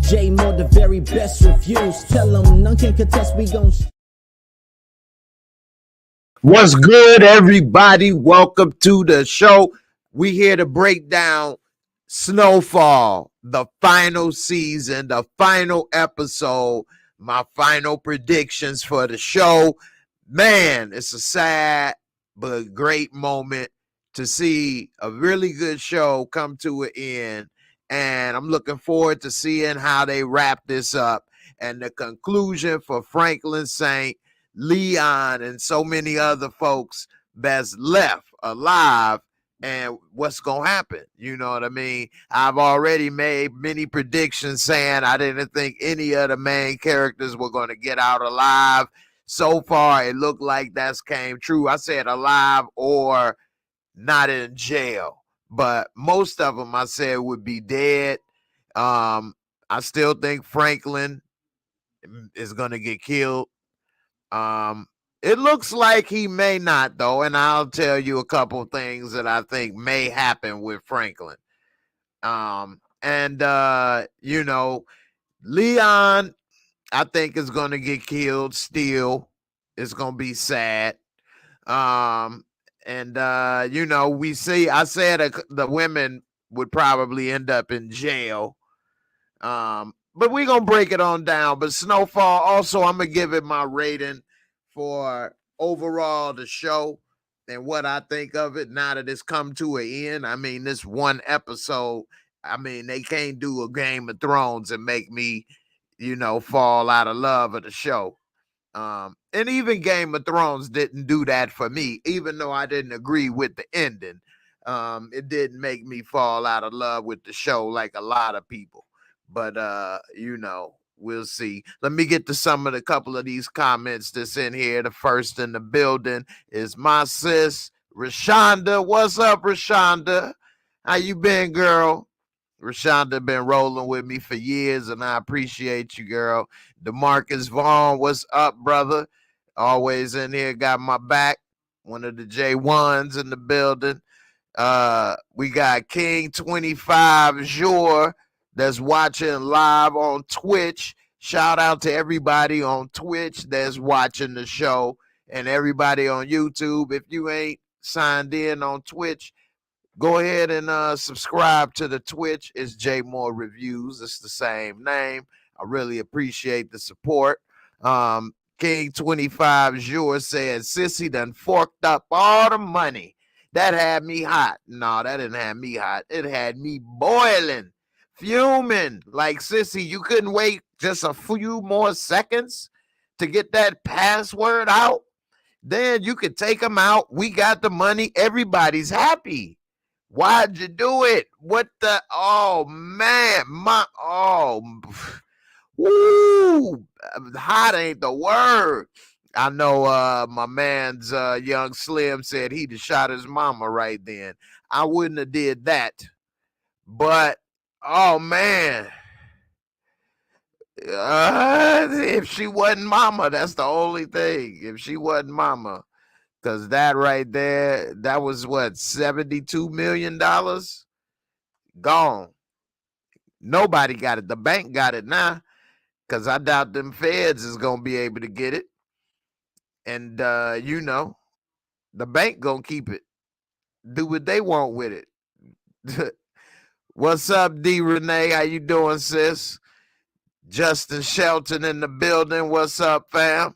J Moore, the very best reviews. Tell them none can contest, we gon' What's good, everybody? Welcome to the show. We here to break down Snowfall, the final season, the final episode, my final predictions for the show. Man, it's a sad but great moment to see a really good show come to an end. And I'm looking forward to seeing how they wrap this up and the conclusion for Franklin Saint, Leon, and so many other folks that's left alive, and what's gonna happen. You know what I mean? I've already made many predictions saying I didn't think any of the main characters were gonna get out alive. So far, it looked like that's came true. I said alive or not in jail, but most of them I said would be dead. I still think Franklin is gonna get killed. It looks like he may not, though, and I'll tell you a couple things that I think may happen with Franklin. You know, Leon, I think is gonna get killed still. It's gonna be sad. You know, we see, I said the women would probably end up in jail. But we're going to break it on down. But Snowfall, also, I'm going to give it my rating for overall the show and what I think of it now that it's come to an end. I mean, this one episode, I mean, they can't do a Game of Thrones and make me, you know, fall out of love of the show. And even Game of Thrones didn't do that for me, even though I didn't agree with the ending. It didn't make me fall out of love with the show like a lot of people. But, you know, we'll see. Let me get to some of the couple of these comments that's in here. The first in the building is my sis, Rashonda. What's up, Rashonda? How you been, girl? Rashonda been rolling with me for years, and I appreciate you, girl. DeMarcus Vaughn, what's up, brother? Always in here, got my back. One of the J1s in the building. We got King 25 Jour that's watching live on Twitch. Shout out to everybody on Twitch that's watching the show and everybody on YouTube. If you ain't signed in on Twitch, go ahead and subscribe to the Twitch. It's JAYMOOREREVIEWS. It's the same name. I really appreciate the support. King 25 Jour said, Sissy done forked up all the money. That had me hot. No, that didn't have me hot. It had me boiling, fuming. Like, Sissy, you couldn't wait just a few more seconds to get that password out? Then you could take them out. We got the money. Everybody's happy. Why'd you do it? What the? Oh, man. Woo. Hot ain't the word. I know my man's Young Slim said he'd have shot his mama right then. I wouldn't have did that. But, oh, man. If she wasn't mama, that's the only thing. If she wasn't mama. Because that right there, that was what, $72 million? Gone. Nobody got it. The bank got it now. Because I doubt them feds is going to be able to get it. And, you know, the bank going to keep it. Do what they want with it. What's up, D. Renee? How you doing, sis? Justin Shelton in the building. What's up, fam?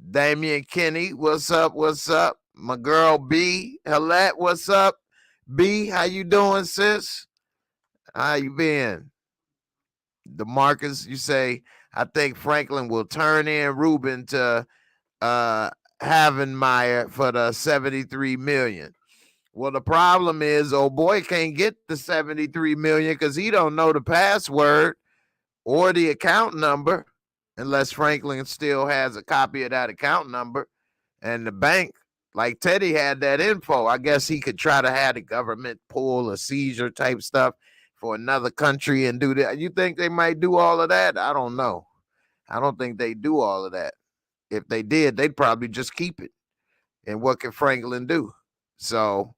Damian Kenny. What's up? What's up? My girl, B. Hillette. What's up? B, how you doing, sis? How you been? DeMarcus, you say, I think Franklin will turn in Ruben to Havenmeyer for the $73 million. Well, the problem is, old boy can't get the $73 million because he don't know the password or the account number, unless Franklin still has a copy of that account number. And the bank, like Teddy had that info. I guess he could try to have the government pull a seizure type stuff for another country and do that. You think they might do all of that? I don't know. I don't think they do all of that. If they did, they'd probably just keep it. And what can Franklin do? So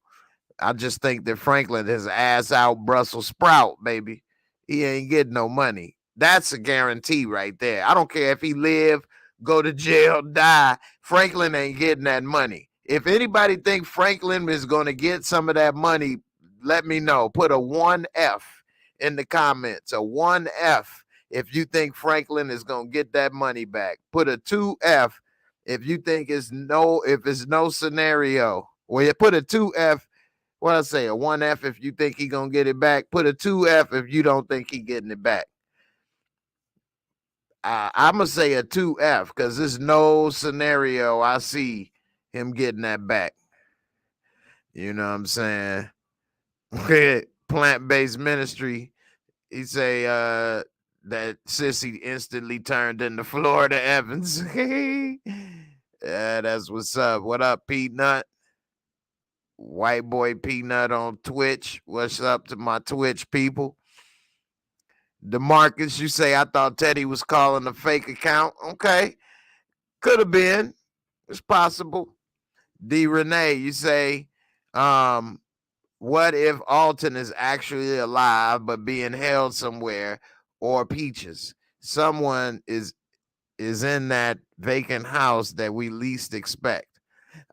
I just think that Franklin is ass out Brussels sprout, baby. He ain't getting no money. That's a guarantee right there. I don't care if he live, go to jail, die. Franklin ain't getting that money. If anybody think Franklin is going to get some of that money, let me know. Put a 1F in the comments. A 1F if you think Franklin is going to get that money back. Put a 2F if you think it's no scenario. Well, you put a 2F. What I say, a 1F if you think he going to get it back. Put a 2F if you don't think he getting it back. I'm going to say a 2F because there's no scenario I see him getting that back. You know what I'm saying? Plant-based ministry. He say that Sissy instantly turned into Florida Evans. Yeah, that's what's up. What up, Peanut? White boy Peanut on Twitch. What's up to my Twitch people? DeMarcus, you say, I thought Teddy was calling a fake account. Okay. Could have been. It's possible. D. Renee, you say, what if Alton is actually alive but being held somewhere, or Peaches? Someone is in that vacant house that we least expect.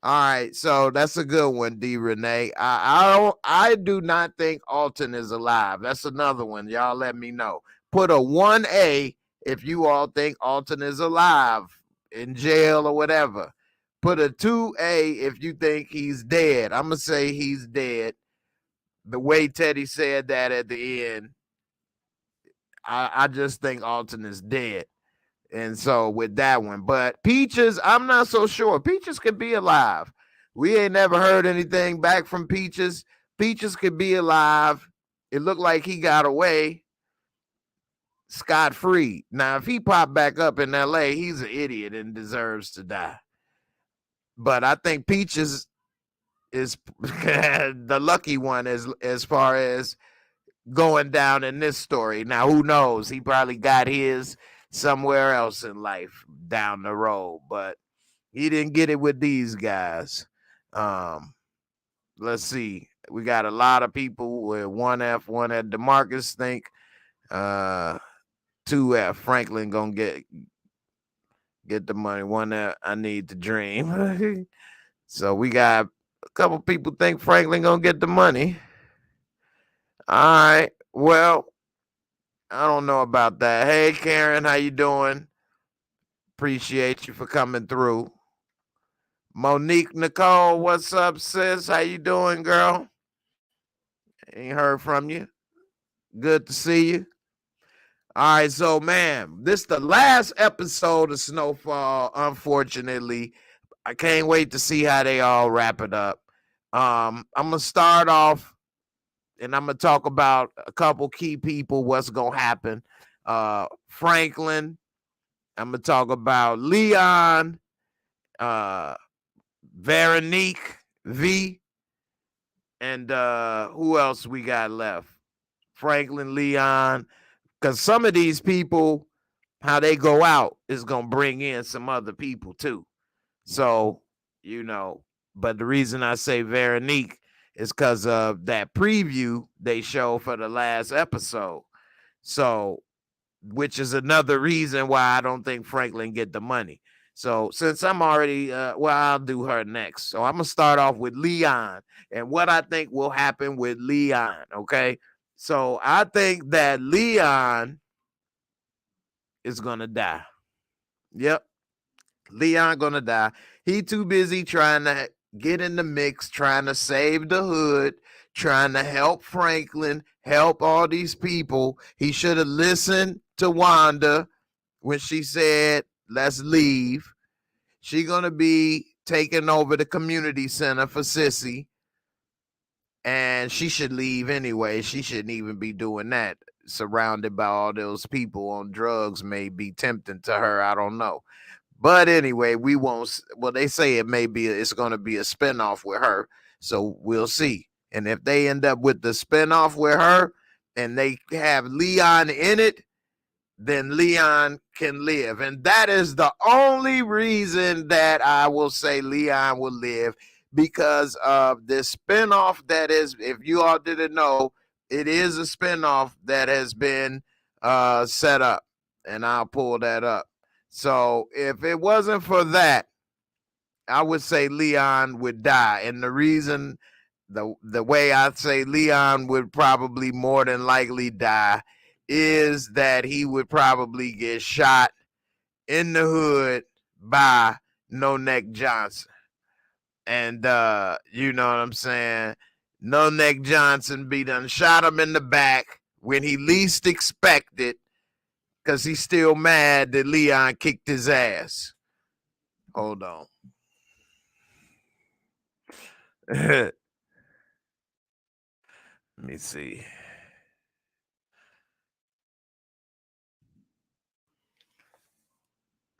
All right, so that's a good one, D. Renee. I do not think Alton is alive. That's another one. Y'all let me know. Put a 1A if you all think Alton is alive, in jail or whatever. Put a 2A if you think he's dead. I'm gonna say he's dead. The way Teddy said that at the end, I just think Alton is dead. And so with that one, but Peaches, I'm not so sure. Peaches could be alive. We ain't never heard anything back from Peaches. Peaches could be alive. It looked like he got away scot-free. Now, if he popped back up in LA, he's an idiot and deserves to die. But I think Peaches is the lucky one as far as going down in this story. Now, who knows? He probably got his somewhere else in life down the road, but he didn't get it with these guys. Let's see. We got a lot of people with 1F, 1F. DeMarcus think 2F. Franklin gonna get the money. 1F. I need to dream. So we got a couple people think Franklin gonna get the money. All right. Well, I don't know about that. Hey, Karen, how you doing? Appreciate you for coming through. Monique Nicole, what's up, sis? How you doing, girl? Ain't heard from you. Good to see you. All right, so, man, this is the last episode of Snowfall, unfortunately. I can't wait to see how they all wrap it up. I'm going to start off, and I'm going to talk about a couple key people, what's going to happen. Franklin. I'm going to talk about Leon, Veronique, V, and who else we got left? Franklin, Leon, because some of these people, how they go out is going to bring in some other people too. So, you know, but the reason I say Veronique is because of that preview they show for the last episode. So, which is another reason why I don't think Franklin get the money. So since I'm already, I'll do her next. So I'm going to start off with Leon and what I think will happen with Leon, okay? So I think that Leon is going to die. Yep. Leon going to die. He too busy trying to get in the mix, trying to save the hood, trying to help Franklin, help all these people. He should have listened to Wanda when she said, let's leave. She going to be taking over the community center for Sissy. And she should leave anyway. She shouldn't even be doing that. Surrounded by all those people on drugs may be tempting to her. I don't know. But anyway, we won't. Well, they say it's going to be a spinoff with her. So we'll see. And if they end up with the spinoff with her and they have Leon in it, then Leon can live. And that is the only reason that I will say Leon will live, because of this spinoff that is, if you all didn't know, it is a spinoff that has been set up, and I'll pull that up. So if it wasn't for that, I would say Leon would die. And the reason, the way I say Leon would probably more than likely die is that he would probably get shot in the hood by No Neck Johnson. And you know what I'm saying? No Neck Johnson be done shot him in the back when he least expected, because he's still mad that Leon kicked his ass. Hold on. Let me see.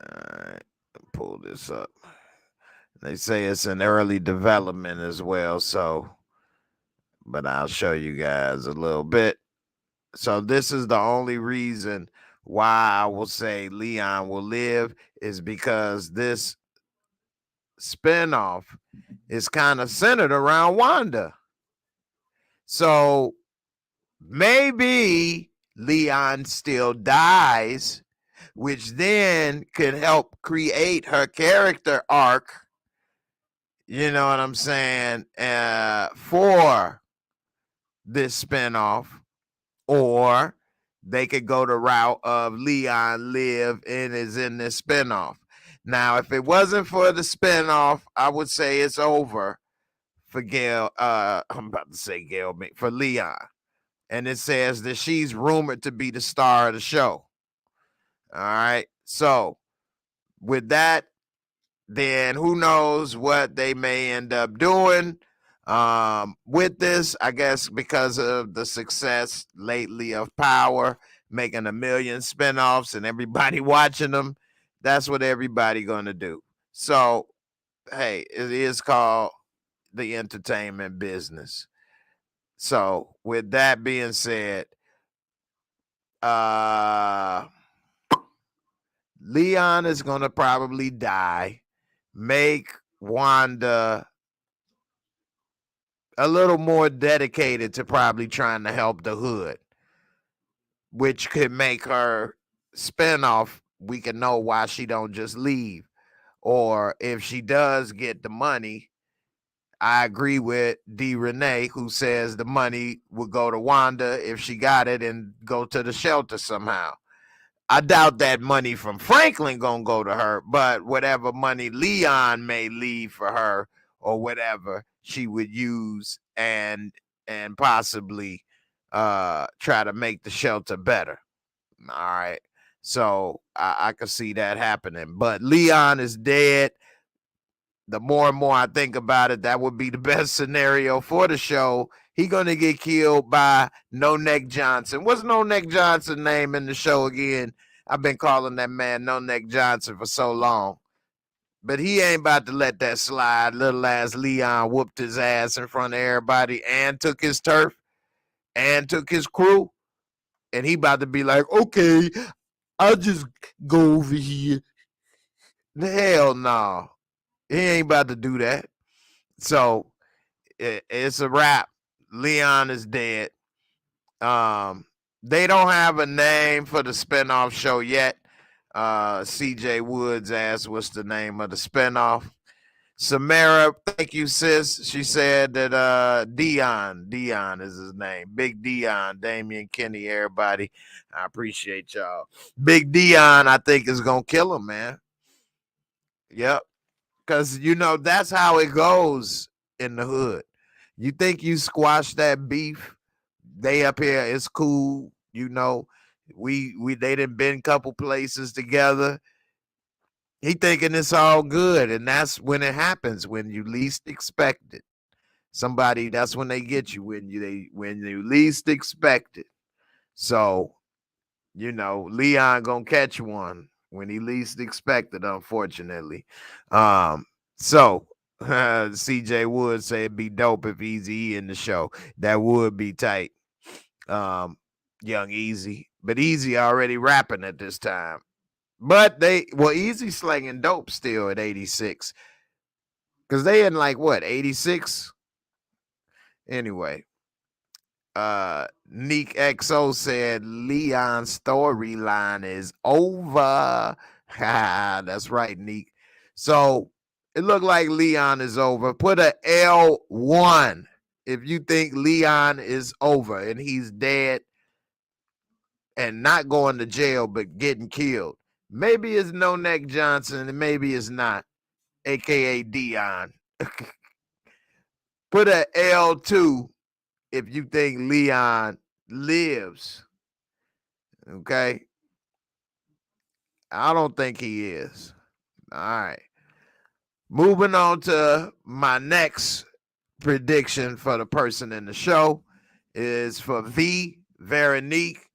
All right, pull this up. They say it's in early development as well, so, but I'll show you guys a little bit. So this is the only reason why I will say Leon will live, is because this spinoff is kind of centered around Wanda. So maybe Leon still dies, which then could help create her character arc, you know what I'm saying, for this spinoff. Or they could go the route of Leon live and is in this spinoff. Now, if it wasn't for the spinoff, I would say it's over for Gail. I'm about to say Gail, for Leon. And it says that she's rumored to be the star of the show. All right. So with that, then who knows what they may end up doing with this, I guess, because of the success lately of Power, making 1 million spinoffs and everybody watching them. That's what everybody gonna do. So, hey, it is called the entertainment business. So, with that being said, Leon is gonna probably die, make Wanda a little more dedicated to probably trying to help the hood, which could make her spinoff. We can know why she don't just leave. Or if she does get the money, I agree with D. Renee, who says the money would go to Wanda if she got it and go to the shelter somehow. I doubt that money from Franklin gonna go to her, but whatever money Leon may leave for her or whatever, she would use and possibly try to make the shelter better. All right. So I could see that happening. But Leon is dead. The more and more I think about it, that would be the best scenario for the show. He gonna get killed by No Neck Johnson. What's No Neck Johnson name in the show again? I've been calling that man No Neck Johnson for so long. But he ain't about to let that slide. Little ass Leon whooped his ass in front of everybody and took his turf and took his crew. And he about to be like, okay, I'll just go over here. Hell no. He ain't about to do that. So it's a wrap. Leon is dead. They don't have a name for the spinoff show yet. CJ Woods asked what's the name of the spinoff. Samara, thank you, sis. She said that Dion is his name. Big Dion, Damian Kenny, everybody. I appreciate y'all. Big Dion, I think, is gonna kill him, man. Yep. Because you know that's how it goes in the hood. You think you squash that beef, they up here, it's cool, you know. They done been a couple places together. He thinking it's all good, and that's when it happens, when you least expect it. Somebody, that's when they get you, when you least expect it. So, you know, Leon gonna catch one when he least expected, unfortunately. So CJ Wood say it'd be dope if Easy in the show. That would be tight. Young Easy, but Easy already rapping at this time. But Easy slinging dope still at 86. Because they in like what, 86? Anyway, Neek XO said Leon's storyline is over. That's right, Neek. So it looked like Leon is over. Put a L1 if you think Leon is over and he's dead and not going to jail but getting killed. Maybe it's No Neck Johnson and maybe it's not, aka Dion. Put a L2 if you think Leon lives. Okay. I don't think he is. All right. Moving on to my next prediction for the person in the show is for Veronique,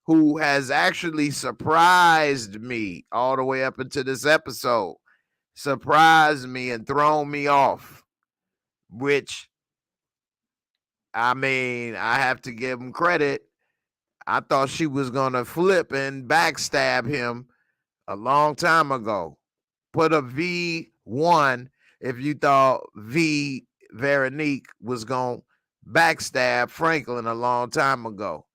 who has actually surprised me all the way up into this episode. Surprised me and thrown me off, which, I mean, I have to give him credit. I thought she was going to flip and backstab him a long time ago. Put a V1 if you thought Veronique was going to backstab Franklin a long time ago.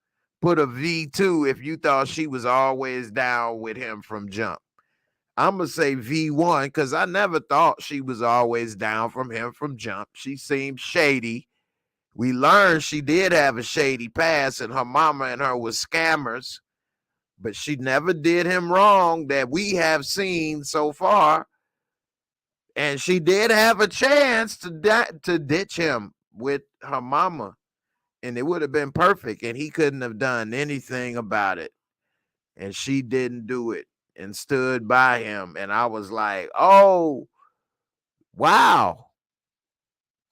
Put a V2 if you thought she was always down with him from jump. I'm going to say V1 because I never thought she was always down from him from jump. She seemed shady. We learned she did have a shady past and her mama and her was scammers, but she never did him wrong that we have seen so far. And she did have a chance to ditch him with her mama, and it would have been perfect, and he couldn't have done anything about it. And she didn't do it and stood by him. And I was like, oh, wow.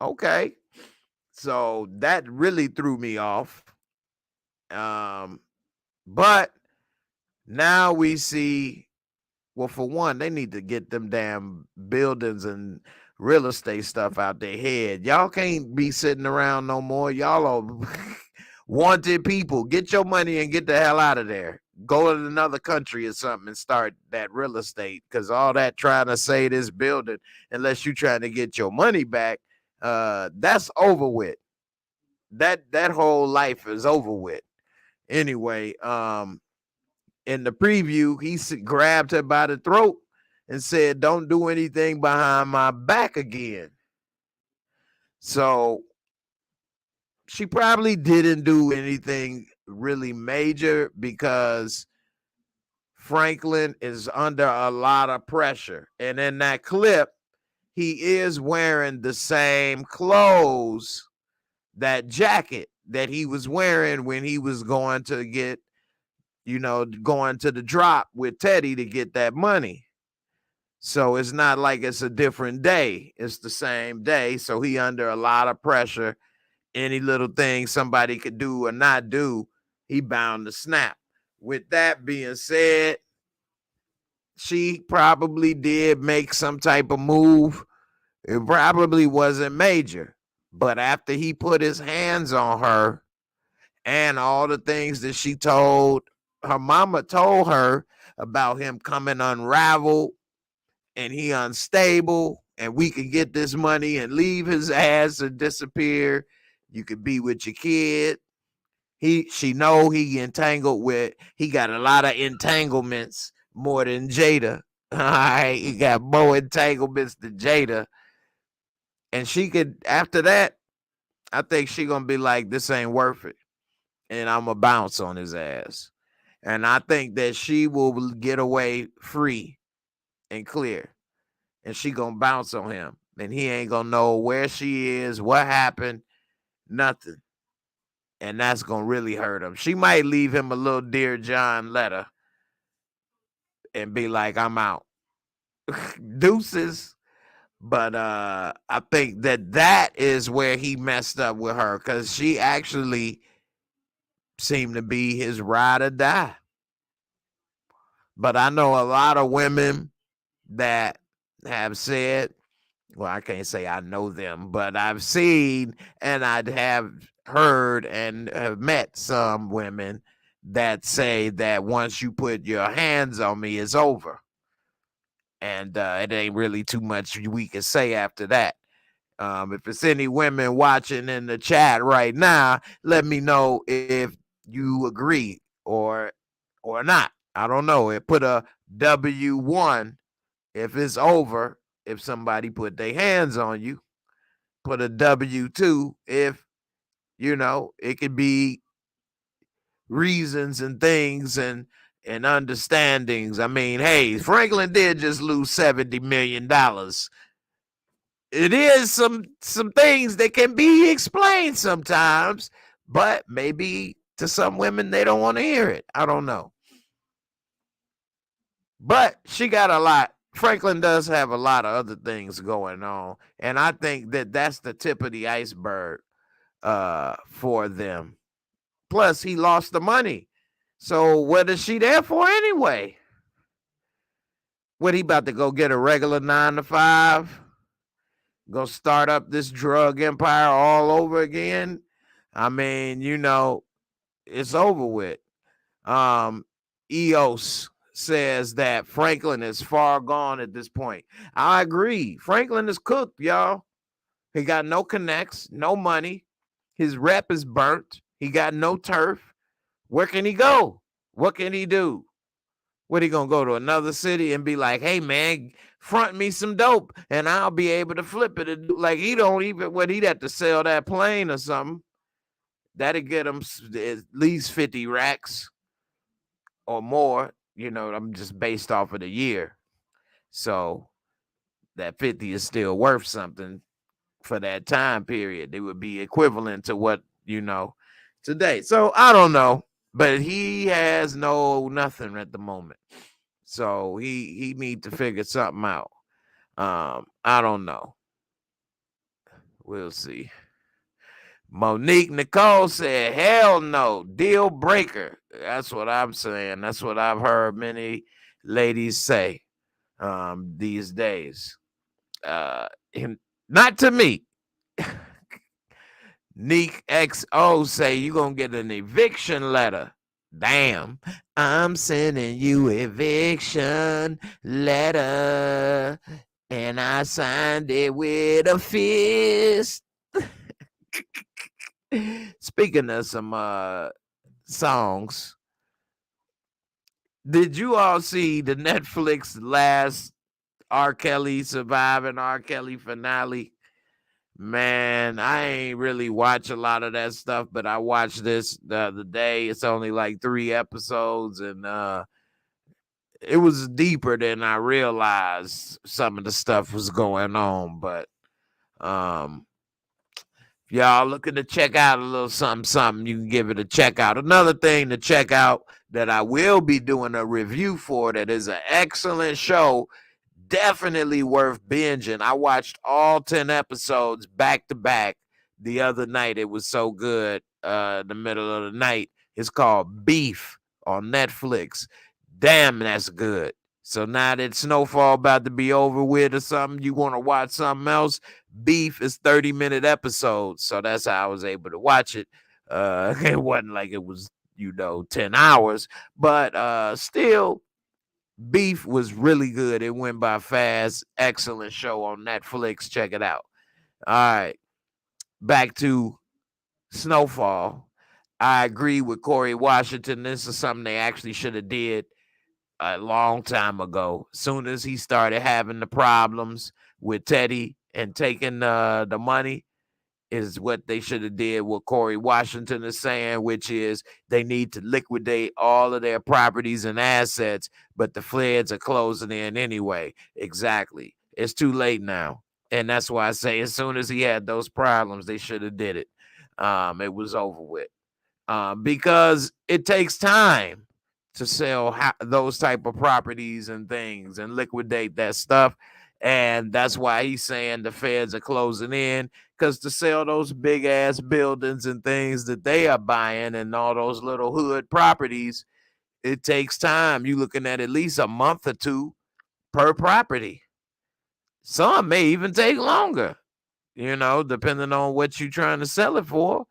Okay. So that really threw me off. But now we see, well, for one, they need to get them damn buildings and real estate stuff out their head. Y'all can't be sitting around no more. Y'all are wanted people. Get your money and get the hell out of there. Go to another country or something and start that real estate, because all that trying to say this building, unless you're trying to get your money back, that's over with. That whole life is over with. Anyway, in the preview, he grabbed her by the throat and said, don't do anything behind my back again. So she probably didn't do anything really major because Franklin is under a lot of pressure. And in that clip, he is wearing the same clothes, that jacket that he was wearing when he was going to get, going to the drop with Teddy to get that money. So it's not like it's a different day. It's the same day. So he under a lot of pressure. Any little thing somebody could do or not do, he bound to snap. With that being said, she probably did make some type of move. It probably wasn't major. But after he put his hands on her and all the things that she told, her mama told her about him coming unraveled and he unstable and we could get this money and leave his ass and disappear. You could be with your kid. She know he entangled with, he got a lot of entanglements more than Jada. All right, he got more entanglements than Jada. And she could, after that, I think she gonna be like, this ain't worth it. And I'm gonna bounce on his ass. And I think that she will get away free and clear. And she gonna bounce on him. And he ain't gonna know where she is, what happened, nothing. And that's gonna really hurt him. She might leave him a little Dear John letter and be like, I'm out. Deuces. But I think that is where he messed up with her, because she actually seemed to be his ride or die. But I know a lot of women that have said, well, I can't say I know them, but I've seen and I have heard and have met some women that say that once you put your hands on me, it's over. And it ain't really too much we can say after that. If it's any women watching in the chat right now, let me know if you agree or not. I don't know. It put a W1 if it's over. If somebody put their hands on you, put a W2 if it could be reasons and things and understandings. I mean, hey, Franklin did just lose $70 million. It is some things that can be explained sometimes, but maybe to some women they don't want to hear it. I don't know. But she got a lot. Franklin does have a lot of other things going on, and I think that that's the tip of the iceberg for them. Plus, he lost the money. So what is she there for anyway? What, he about to go get a regular 9 to 5? Go start up this drug empire all over again? I mean, it's over with. EOS says that Franklin is far gone at this point. I agree. Franklin is cooked, y'all. He got no connects, no money. His rep is burnt. He got no turf. Where can he go? What can he do? What, he gonna go to another city and be like, hey man, front me some dope and I'll be able to flip it? Like, he don't even, he'd have to sell that plane or something. That'd get him at least 50 racks or more. I'm just based off of the year. So that 50 is still worth something for that time period. It would be equivalent to what, today. So I don't know, but he has nothing at the moment. So he need to figure something out. I don't know. We'll see. Monique Nicole said, hell no, deal breaker. That's what I'm saying. That's what I've heard many ladies say these days. Not to me. Neek XO say you gonna get an eviction letter. Damn, I'm sending you eviction letter, and I signed it with a fist. Speaking of some songs, did you all see the Netflix last R. Kelly Surviving R. Kelly finale? Man, I ain't really watch a lot of that stuff, but I watched this the other day. It's only like 3 episodes, and it was deeper than I realized some of the stuff was going on. But if y'all looking to check out a little something, you can give it a check out. Another thing to check out that I will be doing a review for, that is an excellent show, definitely worth binging. I watched all 10 episodes back to back the other night. It was so good. The middle of the night. It's called Beef on Netflix. Damn, that's good. So now that Snowfall about to be over with or something, you want to watch something else, Beef is 30-minute episodes. So that's how I was able to watch it. It wasn't like it was 10 hours, but still, Beef was really good. It went by fast. Excellent show on Netflix. Check it out. All right. Back to Snowfall. I agree with Corey Washington. This is something they actually should have did a long time ago. Soon as he started having the problems with Teddy and taking the money, is what they should have did. What Corey Washington is saying, which is they need to liquidate all of their properties and assets, but the feds are closing in anyway. Exactly. It's too late now. And that's why I say as soon as he had those problems, they should have did it. It was over with. Because it takes time to sell those type of properties and things and liquidate that stuff. And that's why he's saying the feds are closing in, because to sell those big ass buildings and things that they are buying and all those little hood properties, it takes time. You're looking at least a month or 2 per property. Some may even take longer, depending on what you're trying to sell it for.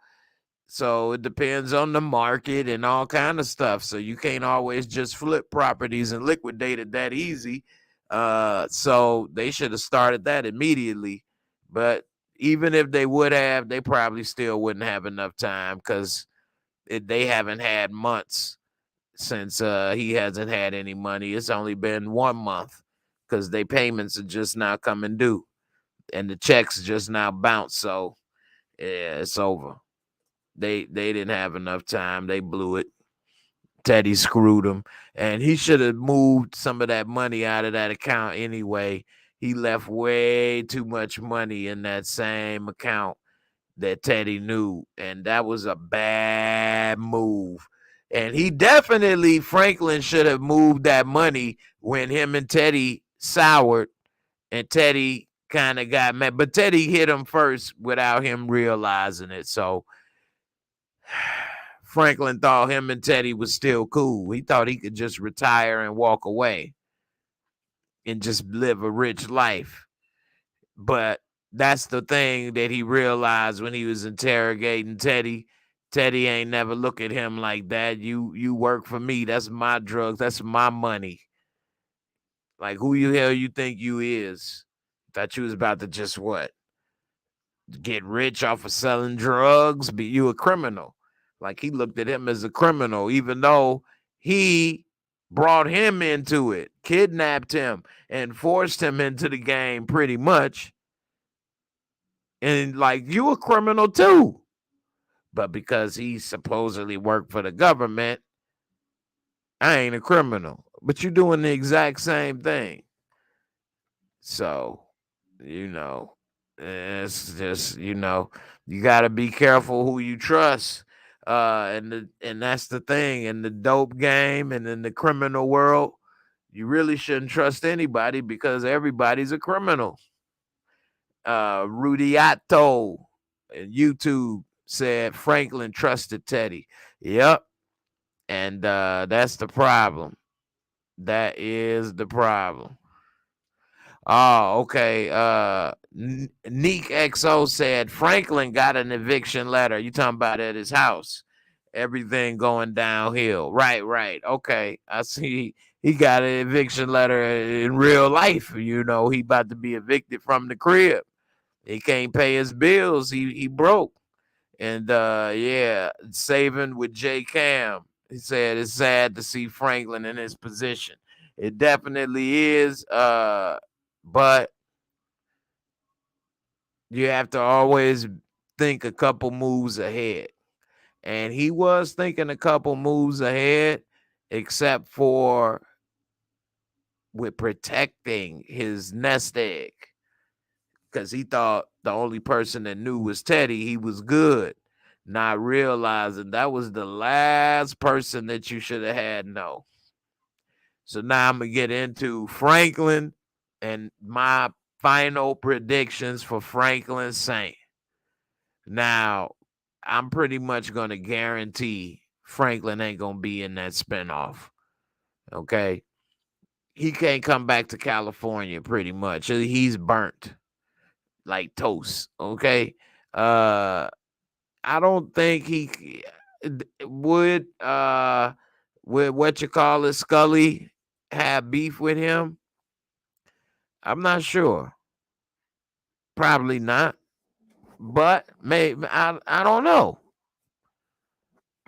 So it depends on the market and all kind of stuff. So you can't always just flip properties and liquidate it that easy. So they should have started that immediately. But, even if they would have, they probably still wouldn't have enough time because they haven't had months since he hasn't had any money. It's only been 1 month because their payments are just now coming due and the checks just now bounce. So yeah, it's over. They didn't have enough time. They blew it. Teddy screwed him, and he should have moved some of that money out of that account anyway. He left way too much money in that same account that Teddy knew, and that was a bad move. And he definitely, Franklin should have moved that money when him and Teddy soured, and Teddy kind of got mad. But Teddy hit him first without him realizing it. So Franklin thought him and Teddy was still cool. He thought he could just retire and walk away and just live a rich life. But that's the thing that he realized when he was interrogating Teddy. Teddy ain't never look at him like that. You work for me. That's my drugs. That's my money. Like, who the hell you think you is? Thought you was about to just what? Get rich off of selling drugs? Be you a criminal? Like, he looked at him as a criminal, even though he brought him into it, kidnapped him, and forced him into the game pretty much. And like, you a criminal too. But because he supposedly worked for the government, I ain't a criminal. But you're doing the exact same thing. So, it's just, you got to be careful who you trust. And that's the thing. In the dope game and in the criminal world, you really shouldn't trust anybody because everybody's a criminal. Rudiato and YouTube said Franklin trusted Teddy. Yep. And that's the problem. That is the problem. Oh, okay. Neek XO said Franklin got an eviction letter. You talking about at his house? Everything going downhill. Right. Okay. I see he got an eviction letter in real life. He about to be evicted from the crib. He can't pay his bills. He broke. And saving with J Cam. He said it's sad to see Franklin in his position. It definitely is. But you have to always think a couple moves ahead. And he was thinking a couple moves ahead, except for with protecting his nest egg. Because he thought the only person that knew was Teddy. He was good, not realizing that was the last person that you should have had know. So now I'm going to get into Franklin and my final predictions for Franklin Saint. Now, I'm pretty much going to guarantee Franklin ain't going to be in that spinoff. Okay? He can't come back to California pretty much. He's burnt like toast. Okay? I don't think he would Scully have beef with him. I'm not sure. Probably not. But maybe I don't know.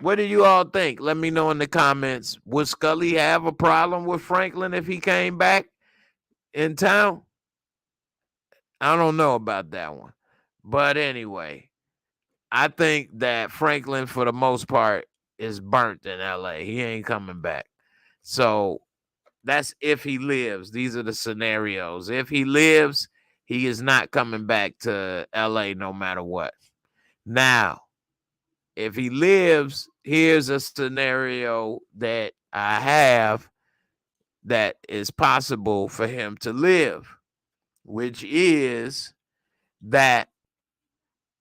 What do you all think? Let me know in the comments. Would Scully have a problem with Franklin if he came back in town? I don't know about that one. But anyway, I think that Franklin, for the most part, is burnt in LA. He ain't coming back. So that's if he lives. These are the scenarios. If he lives, he is not coming back to LA no matter what. Now, if he lives, here's a scenario that I have that is possible for him to live, which is that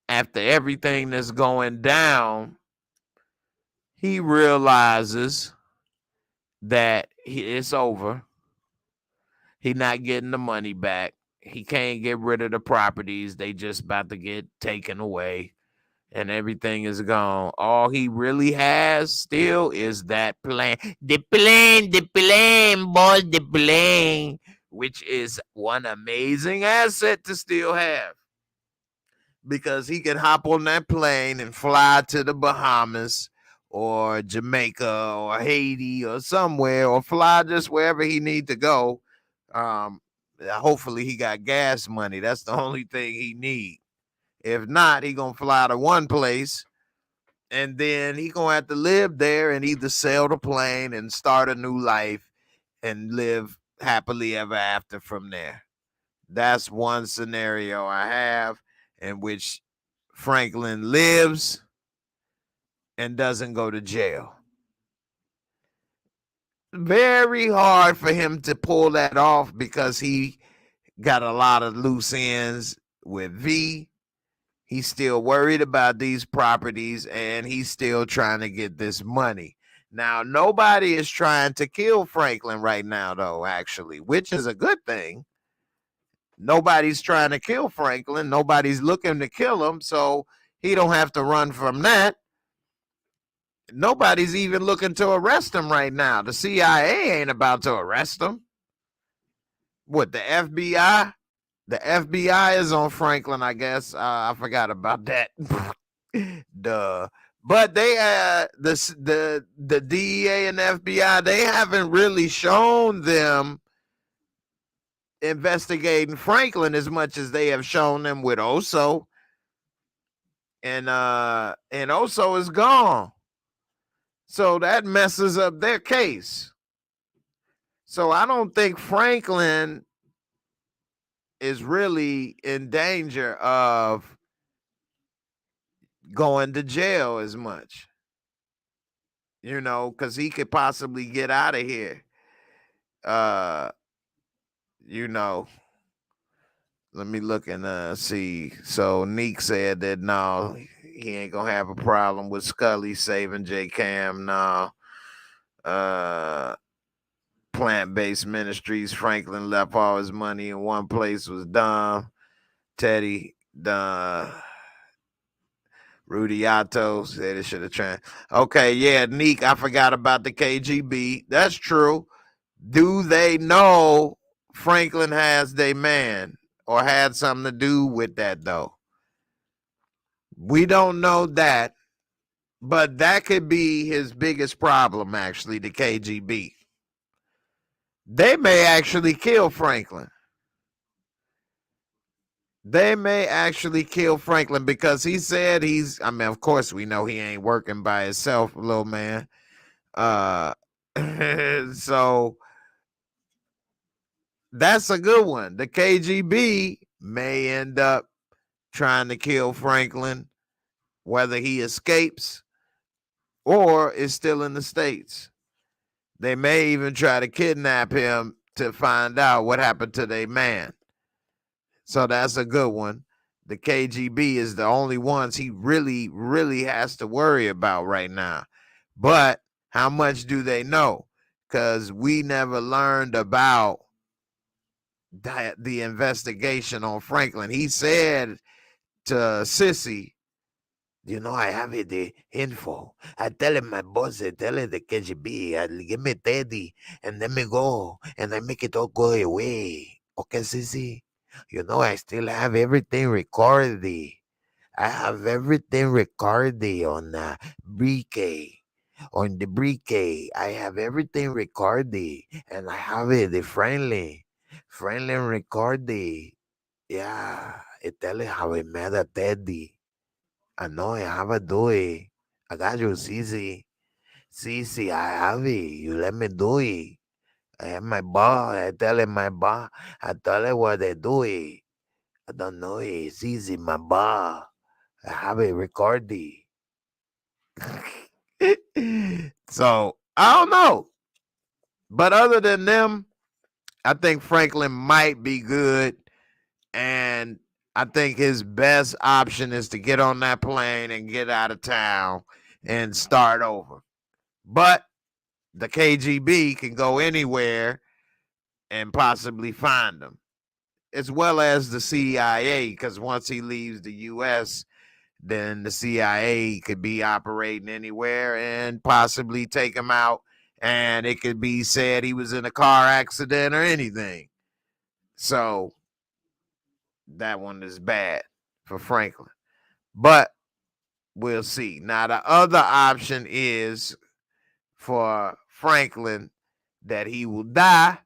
after everything that's going down, he realizes that it's over. He's not getting the money back. He can't get rid of the properties. They just about to get taken away. And everything is gone. All he really has still is that plane. The plane, boys, the plane. Which is one amazing asset to still have. because he can hop on that plane and fly to the Bahamas or Jamaica or Haiti or somewhere, or fly just wherever he need to go. Hopefully he got gas money. That's the only thing he need. If not, he gonna fly to one place, and then he gonna have to live there and either sell the plane and start a new life and live happily ever after from there. That's one scenario I have in which Franklin lives and doesn't go to jail. Very hard for him to pull that off because he got a lot of loose ends with V. He's still worried about these properties and he's still trying to get this money. Now, nobody is trying to kill Franklin right now, though, actually, which is a good thing. Nobody's trying to kill Franklin. Nobody's looking to kill him, so he don't have to run from that. Nobody's even looking to arrest him right now. The CIA ain't about to arrest him. What, the FBI? The FBI is on Franklin, I guess. I forgot about that. Duh. But they the DEA and FBI, they haven't really shown them investigating Franklin as much as they have shown them with Oso. And Oso is gone. So that messes up their case. So I don't think Franklin is really in danger of going to jail as much, you know, because he could possibly get out of here. You know, let me look and see. So Neek said that no, he ain't gonna have a problem with Scully saving J Cam. No. Plant-based ministries, Franklin left all his money in one place, was dumb. Teddy, Rudiato said it should have tried. Okay, yeah, Neek, I forgot about the KGB. That's true. Do they know Franklin has their man or had something to do with that, though? We don't know that, but that could be his biggest problem, actually, the KGB. They may actually kill Franklin. They may actually kill Franklin because he said I mean, of course we know he ain't working by himself, little man. So that's a good one. The KGB may end up trying to kill Franklin, whether he escapes or is still in the States. They may even try to kidnap him to find out what happened to their man. So that's a good one. The KGB is the only ones he really, really has to worry about right now. But how much do they know? Because we never learned about the investigation on Franklin. He said to Sissy, you know, I have the info. I tell him my boss, I tell him the KGB, I give me Teddy, and let me go, and I make it all go away. Okay, Sissy? You know, I still have everything recorded. I have everything recorded on Briquet. On the Briquet, I have everything recorded, and I have it the friendly recorded. Yeah, I tell you how I met a Teddy. I know I have a do it. I got you, Cece. Cece, I have it. You let me do it. I have my boss. I tell him my boss. I tell him what they do it. I don't know it. It's easy, my boss. I have it recorded. So I don't know. But other than them, I think Franklin might be good. And I think his best option is to get on that plane and get out of town and start over. But the KGB can go anywhere and possibly find him, as well as the CIA, because once he leaves the U.S., then the CIA could be operating anywhere and possibly take him out. And it could be said he was in a car accident or anything. So that one is bad for Franklin. but we'll see. Now, the other option is for Franklin that he will die.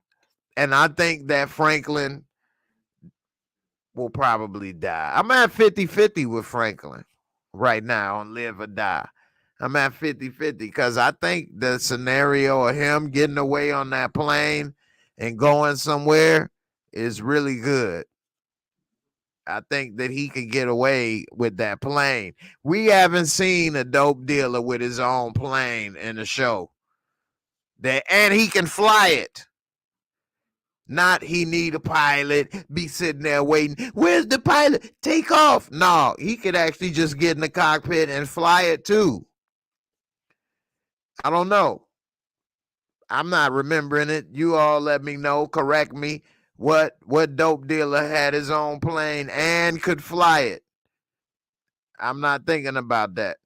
And I think that Franklin will probably die. I'm at 50-50 with Franklin right now on live or die. I'm at 50-50 because I think the scenario of him getting away on that plane and going somewhere is really good. I think that he could get away with that plane. We haven't seen a dope dealer with his own plane in the show. And he can fly it. Not he need a pilot, be sitting there waiting. Where's the pilot? Take off. No, he could actually just get in the cockpit and fly it too. I don't know. I'm not remembering it. You all let me know, correct me. What dope dealer had his own plane and could fly it? I'm not thinking about that.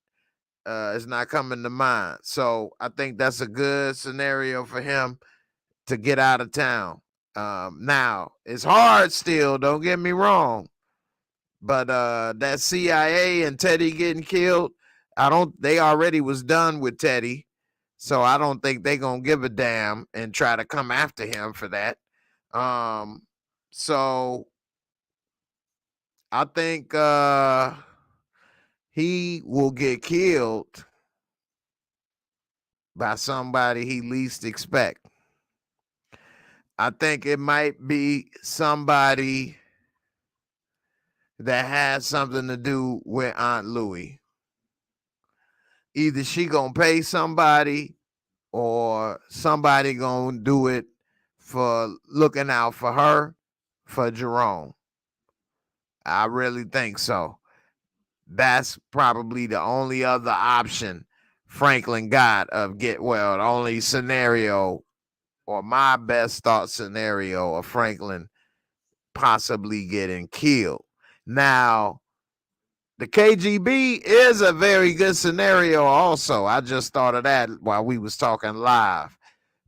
It's not coming to mind. So I think that's a good scenario for him to get out of town. Now, it's hard still, don't get me wrong. But that CIA and Teddy getting killed, they already was done with Teddy. So I don't think they gonna give a damn and try to come after him for that. So I think he will get killed by somebody he least expect. I think it might be somebody that has something to do with Aunt Louie. Either she gonna pay somebody or somebody gonna do it for looking out for her, for Jerome. I really think so. That's probably the only other option Franklin got the only scenario or my best thought scenario of Franklin possibly getting killed. Now, the KGB is a very good scenario also. I just thought of that while we was talking live.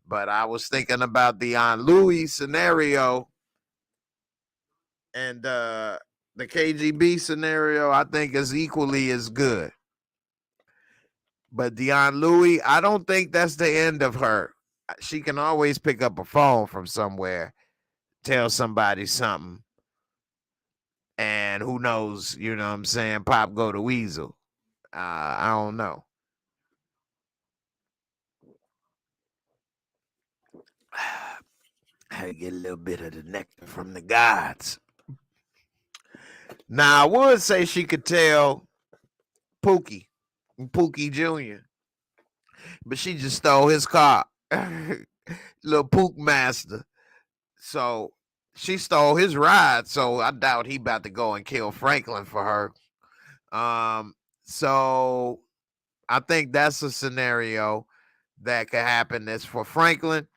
But I was thinking about the Aunt Louie scenario and the KGB scenario, I think is equally as good. But the Aunt Louie, I don't think that's the end of her. She can always pick up a phone from somewhere, tell somebody something. And who knows, you know what I'm saying? Pop go to Weasel. I don't know. I get a little bit of the nectar from the gods. Now, I would say she could tell Pookie Jr., but she just stole his car. Little Pook Master. So she stole his ride. So I doubt he about to go and kill Franklin for her. So I think that's a scenario that could happen. That's for Franklin.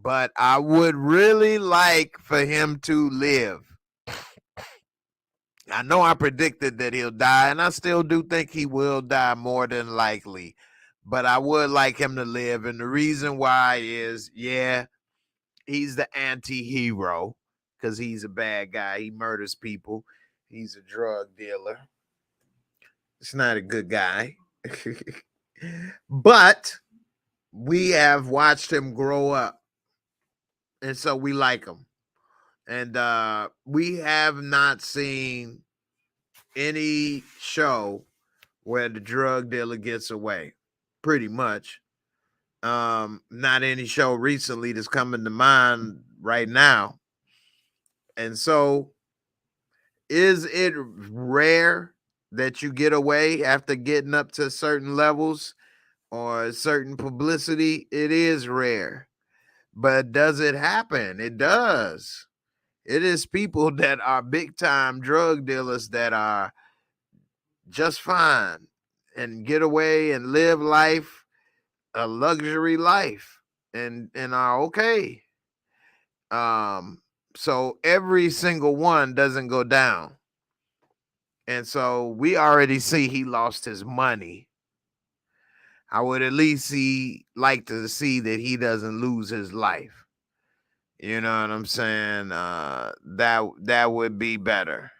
But I would really like for him to live. I know I predicted that he'll die, and I still do think he will die more than likely. But I would like him to live. And the reason why is, yeah, he's the anti-hero because he's a bad guy. He murders people. He's a drug dealer. It's not a good guy. But we have watched him grow up. And so we like him. And we have not seen any show where the drug dealer gets away. Pretty much. Not any show recently that's coming to mind right now. And so is it rare that you get away after getting up to certain levels or certain publicity? It is rare. But does it happen? It does. It is people that are big time drug dealers that are just fine and get away and live life, a luxury life, and are okay. So every single one doesn't go down. And so we already see he lost his money. I would at least like to see that he doesn't lose his life. You know what I'm saying? That would be better.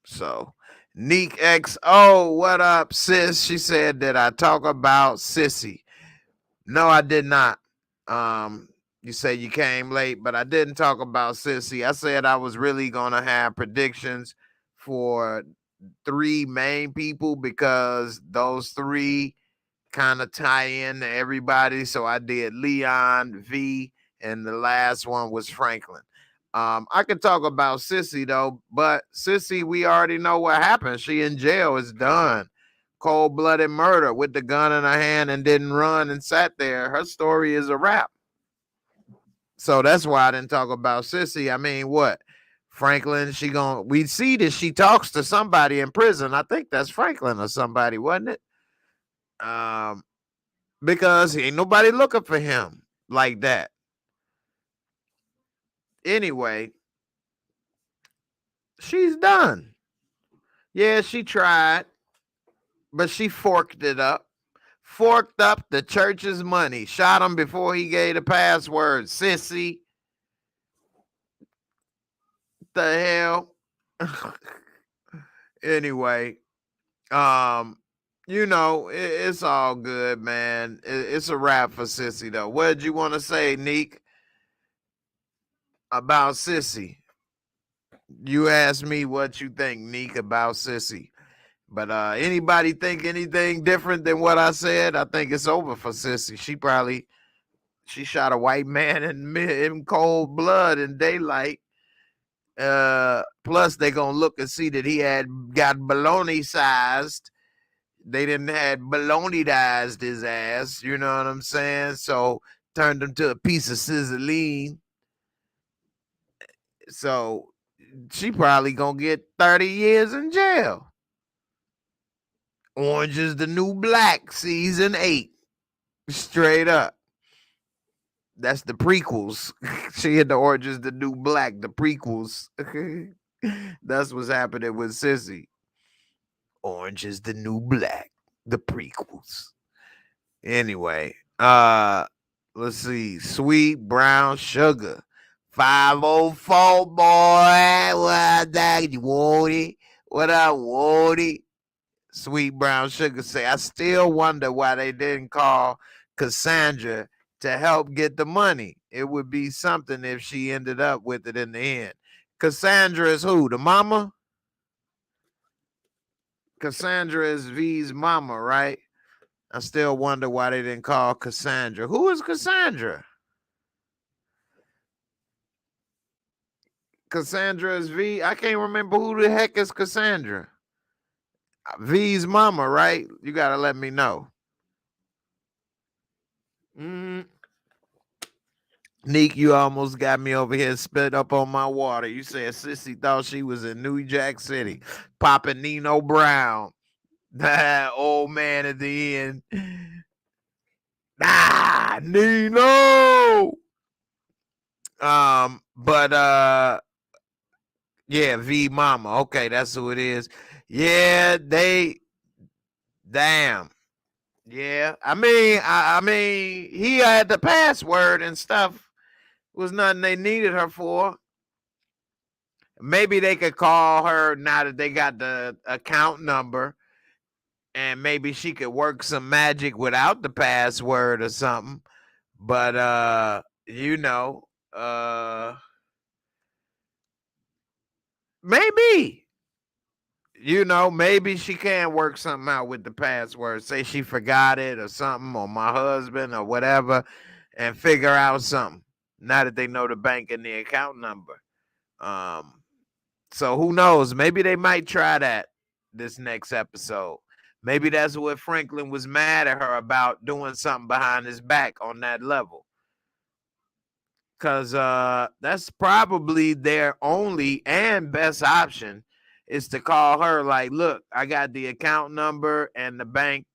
So Neek XO, what up, sis? She said that I talk about Sissy. No, I did not. You say you came late, but I didn't talk about Sissy. I said I was really gonna have predictions for 3 main people because those 3 kind of tie in to everybody. So I did Leon, V, and the last one was Franklin. I could talk about Sissy though, but Sissy, we already know what happened. She in jail. It's done. Cold-blooded murder with the gun in her hand and didn't run and sat there. Her story is a wrap. So that's why I didn't talk about Sissy. I mean, what? Franklin, we see that she talks to somebody in prison. I think that's Franklin or somebody, wasn't it? Because ain't nobody looking for him like that. Anyway, she's done. Yeah, she tried, but she forked it up. Forked up the church's money. Shot him before he gave the password. Sissy. The hell? Anyway, it's all good, man. It's a wrap for Sissy, though. What did you want to say, Neek, about Sissy? You asked me what you think, Neek, about Sissy. But anybody think anything different than what I said? I think it's over for Sissy. She shot a white man in cold blood in daylight. Plus, they gonna look and see that he got baloney sized. They didn't had baloney-ized his ass. You know what I'm saying? So turned him to a piece of sizzling. So she probably gonna get 30 years in jail. Orange is the New Black, season 8. Straight up. That's the prequels. She had the Orange is the New Black, the prequels. That's what's happening with Sissy. Orange is the New Black, the prequels. Anyway, let's see. Sweet Brown Sugar. 504 boy. What up, you want it? What up, want it? Sweet Brown Sugar say, I still wonder why they didn't call Cassandra to help get the money. It would be something if she ended up with it in the end. Cassandra is who? The mama? Cassandra is V's mama, right? I still wonder why they didn't call Cassandra. Who is Cassandra? Cassandra is V. I can't remember who the heck is Cassandra. V's mama, right? You got to let me know. Neek, you almost got me over here spit up on my water. You said Sissy thought she was in New Jack City, popping Nino Brown. That old man at the end. Nino. Yeah, V Mama. Okay, that's who it is. Yeah, damn. Yeah, I mean, he had the password and stuff. It was nothing they needed her for. Maybe they could call her now that they got the account number, and maybe she could work some magic without the password or something. But maybe. Maybe she can work something out with the password. Say she forgot it or something, or my husband or whatever, and figure out something. Now that they know the bank and the account number. So who knows? Maybe they might try that this next episode. Maybe that's what Franklin was mad at her about, doing something behind his back on that level. Because that's probably their only and best option, is to call her like, look, I got the account number and the bank,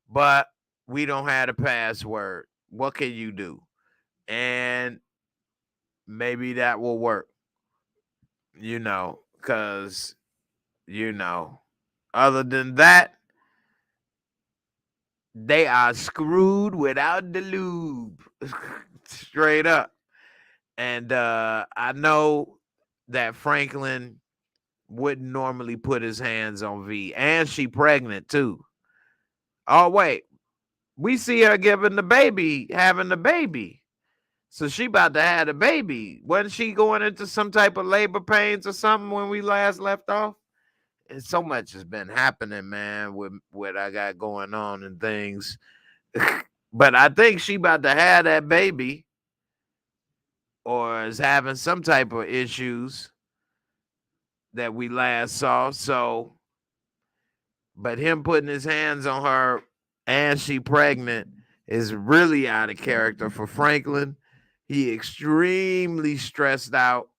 but we don't have a password. What can you do? And maybe that will work, because, other than that, they are screwed without the lube. Straight up. And I know that Franklin wouldn't normally put his hands on V. And she pregnant too. Oh, wait. We see her having the baby. So she about to have a baby. Wasn't she going into some type of labor pains or something when we last left off? And so much has been happening, man, with what I got going on and things. But I think she about to have that baby or is having some type of issues that we last saw. So, but him putting his hands on her and she pregnant is really out of character for Franklin. He extremely stressed out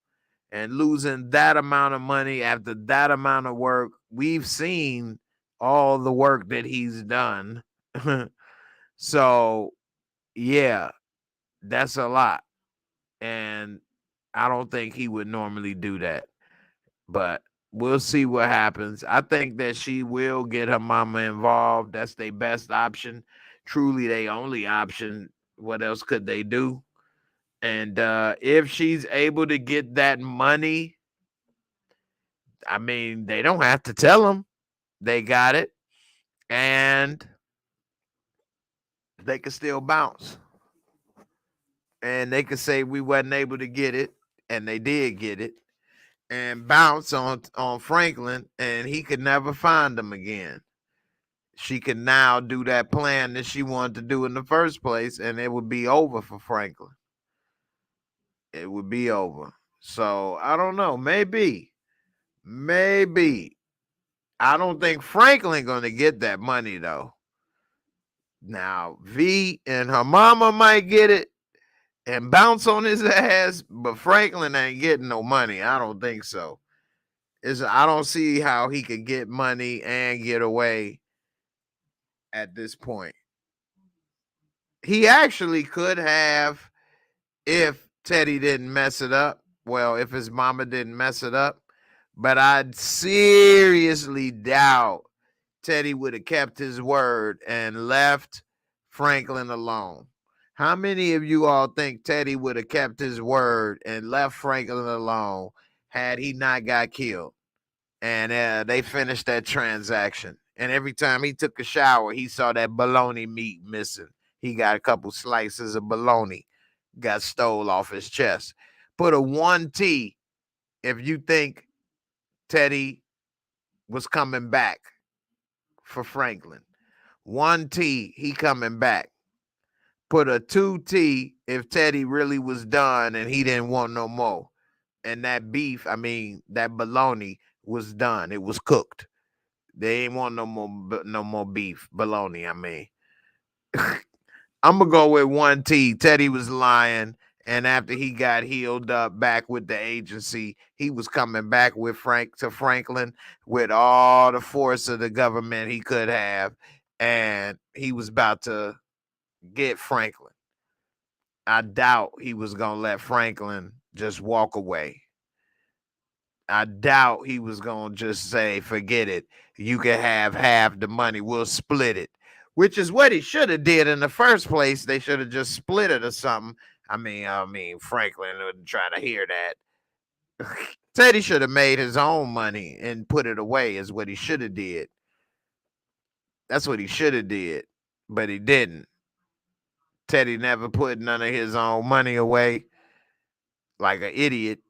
and losing that amount of money after that amount of work. We've seen all the work that he's done. So, yeah, that's a lot. And I don't think he would normally do that. But we'll see what happens. I think that she will get her mama involved. That's their best option. Truly their only option. What else could they do? And if she's able to get that money, I mean, they don't have to tell them they got it. And they can still bounce. And they could say we wasn't able to get it. And they did get it. And bounce on Franklin. And he could never find them again. She could now do that plan that she wanted to do in the first place. And it would be over for Franklin. It would be over. So I don't know. Maybe. I don't think Franklin gonna get that money though. Now V and her mama might get it and bounce on his ass, but Franklin ain't getting no money. I don't think so. I don't see how he could get money and get away at this point. He actually could have if Teddy didn't mess it up. Well, if his mama didn't mess it up. But I'd seriously doubt Teddy would have kept his word and left Franklin alone. How many of you all think Teddy would have kept his word and left Franklin alone had he not got killed? And they finished that transaction. And every time he took a shower, he saw that bologna meat missing. He got a couple slices of bologna, got stole off his chest. Put a 1T if you think Teddy was coming back for Franklin. 1T, he coming back. Put a 2T if Teddy really was done and he didn't want no more. And that beef, that bologna was done. It was cooked. They ain't want no more beef. Bologna, I'm gonna go with 1T. Teddy was lying. And after he got healed up back with the agency, he was coming back with Franklin with all the force of the government he could have. And he was about to get Franklin. I doubt he was going to let Franklin just walk away. I doubt he was going to just say, forget it. You can have half the money. We'll split it. Which is what he should have did in the first place. They should have just split it or something. I mean, Franklin wouldn't try to hear that. Teddy should have made his own money and put it away is what he should have did. That's what he should have did, but he didn't. Teddy never put none of his own money away like an idiot.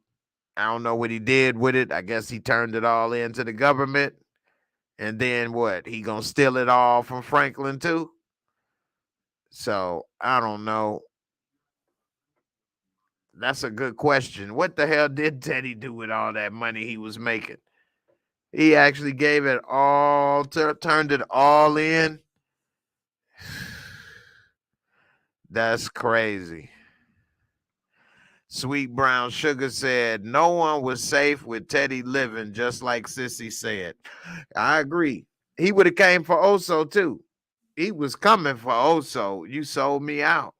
I don't know what he did with it. I guess he turned it all into the government. And then what? He gonna steal it all from Franklin too? So I don't know. That's a good question. What the hell did Teddy do with all that money he was making? He actually gave it all, turned it all in. That's crazy. Sweet Brown Sugar said, no one was safe with Teddy living, just like Sissy said. I agree. He would have came for Oso too. He was coming for Oso. You sold me out.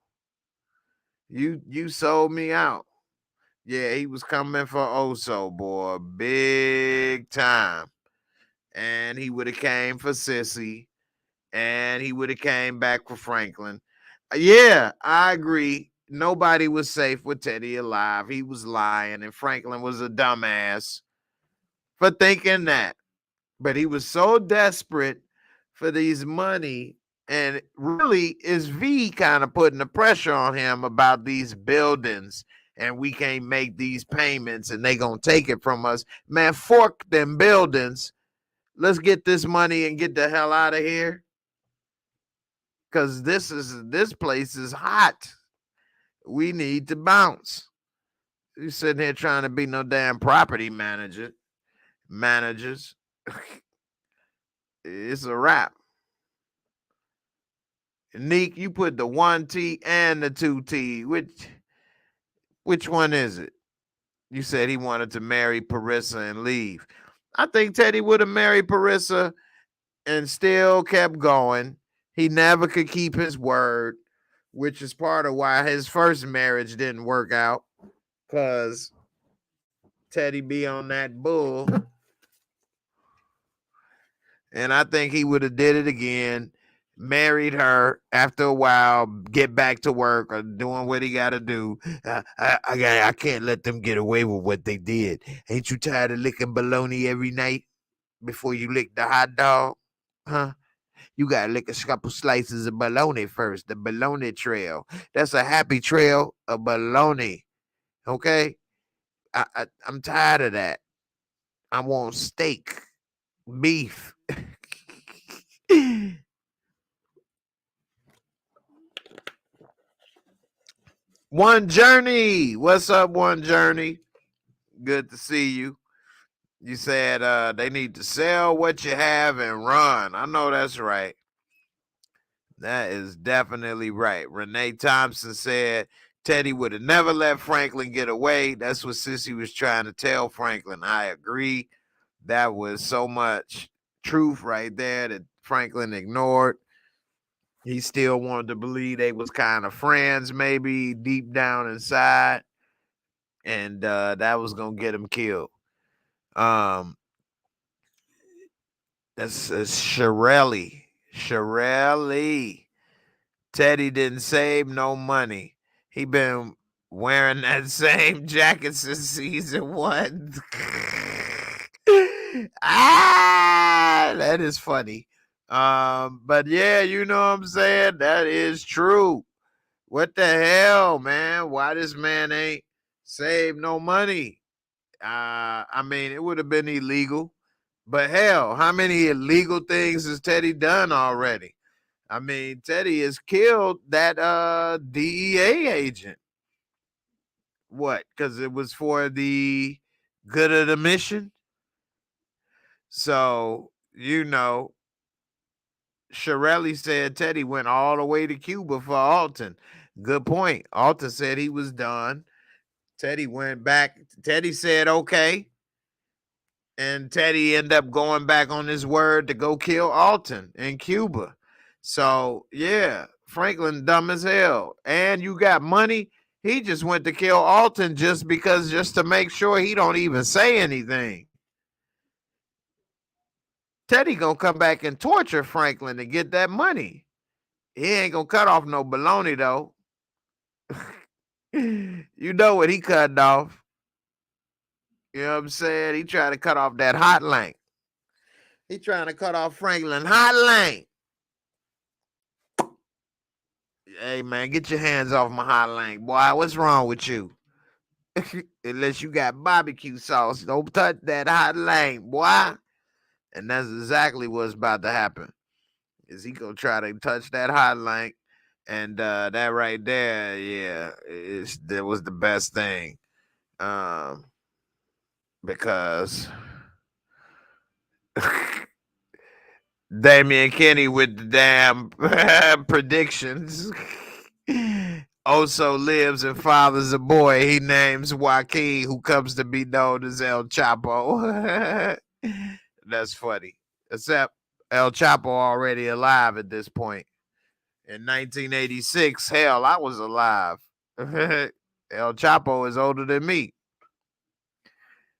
You sold me out. Yeah, he was coming for Oso, boy. Big time. And he would have came for Sissy. And he would have came back for Franklin. Yeah, I agree. Nobody was safe with Teddy alive. He was lying, and Franklin was a dumbass. for thinking that. But he was so desperate for these money, and really is V kind of putting the pressure on him about these buildings, and we can't make these payments and they gonna take it from us. Man, fork them buildings. Let's get this money and get the hell out of here. Cause this place is hot. We need to bounce. You sitting here trying to be no damn property managers. It's a wrap. Neek, you put the 1T and the 2T. Which one is it? You said he wanted to marry Parissa and leave. I think Teddy would have married Parissa and still kept going. He never could keep his word, which is part of why his first marriage didn't work out, because Teddy be on that bull. And I think he would have did it again, married her after a while, get back to work or doing what he got to do. I can't let them get away with what they did. Ain't you tired of licking bologna every night before you lick the hot dog? Huh? You got to lick a couple slices of bologna first, the bologna trail. That's a happy trail of bologna, okay? I'm tired of that. I want steak, beef. One Journey. What's up, One Journey? Good to see you. You said they need to sell what you have and run. I know that's right. That is definitely right. Renee Thompson said Teddy would have never let Franklin get away. That's what Sissy was trying to tell Franklin. I agree. That was so much truth right there that Franklin ignored. He still wanted to believe they was kind of friends, maybe deep down inside, and that was gonna get him killed. That's Shirelli. Teddy didn't save no money. He been wearing that same jacket since season 1. That is funny. But yeah, you know what I'm saying? That is true. What the hell, man? Why this man ain't saved no money? I mean, it would have been illegal. But hell, how many illegal things has Teddy done already? I mean, Teddy has killed that DEA agent. What? Because it was for the good of the mission? So, you know, Shirelli said Teddy went all the way to Cuba for Alton. Good point. Alton said he was done. Teddy went back. Teddy said, okay. And Teddy ended up going back on his word to go kill Alton in Cuba. So, yeah, Franklin dumb as hell. And you got money. He just went to kill Alton just to make sure he don't even say anything. Teddy gonna come back and torture Franklin to get that money. He ain't gonna cut off no baloney though. You know what he cut off. You know what I'm saying? He trying to cut off that hotline. He trying to cut off Franklin hotline. Hey man, get your hands off my hotline, boy. What's wrong with you? Unless you got barbecue sauce, don't touch that hotline, boy. And that's exactly what's about to happen. Is he gonna try to touch that hotline? And that right there, yeah, that was the best thing. Because Damian Kenny with the damn predictions. Also lives and fathers a boy he names Joaquin, who comes to be known as El Chapo. That's funny. Except El Chapo already alive at this point. In 1986, hell, I was alive. El Chapo is older than me.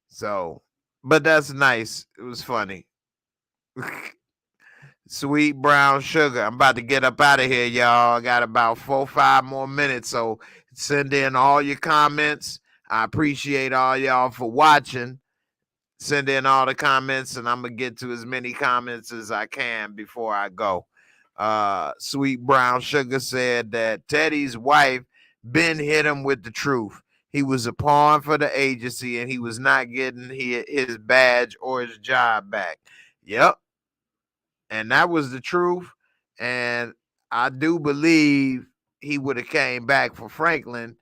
So, but that's nice. It was funny. Sweet brown sugar. I'm about to get up out of here, y'all. I got about 4-5 more minutes. So send in all your comments. I appreciate all y'all for watching. Send in all the comments, and I'm gonna get to as many comments as I can before I go. Sweet Brown Sugar said that Teddy's wife been hit him with the truth. He was a pawn for the agency, and he was not getting his badge or his job back. Yep, and that was the truth. And I do believe he would have came back for Franklin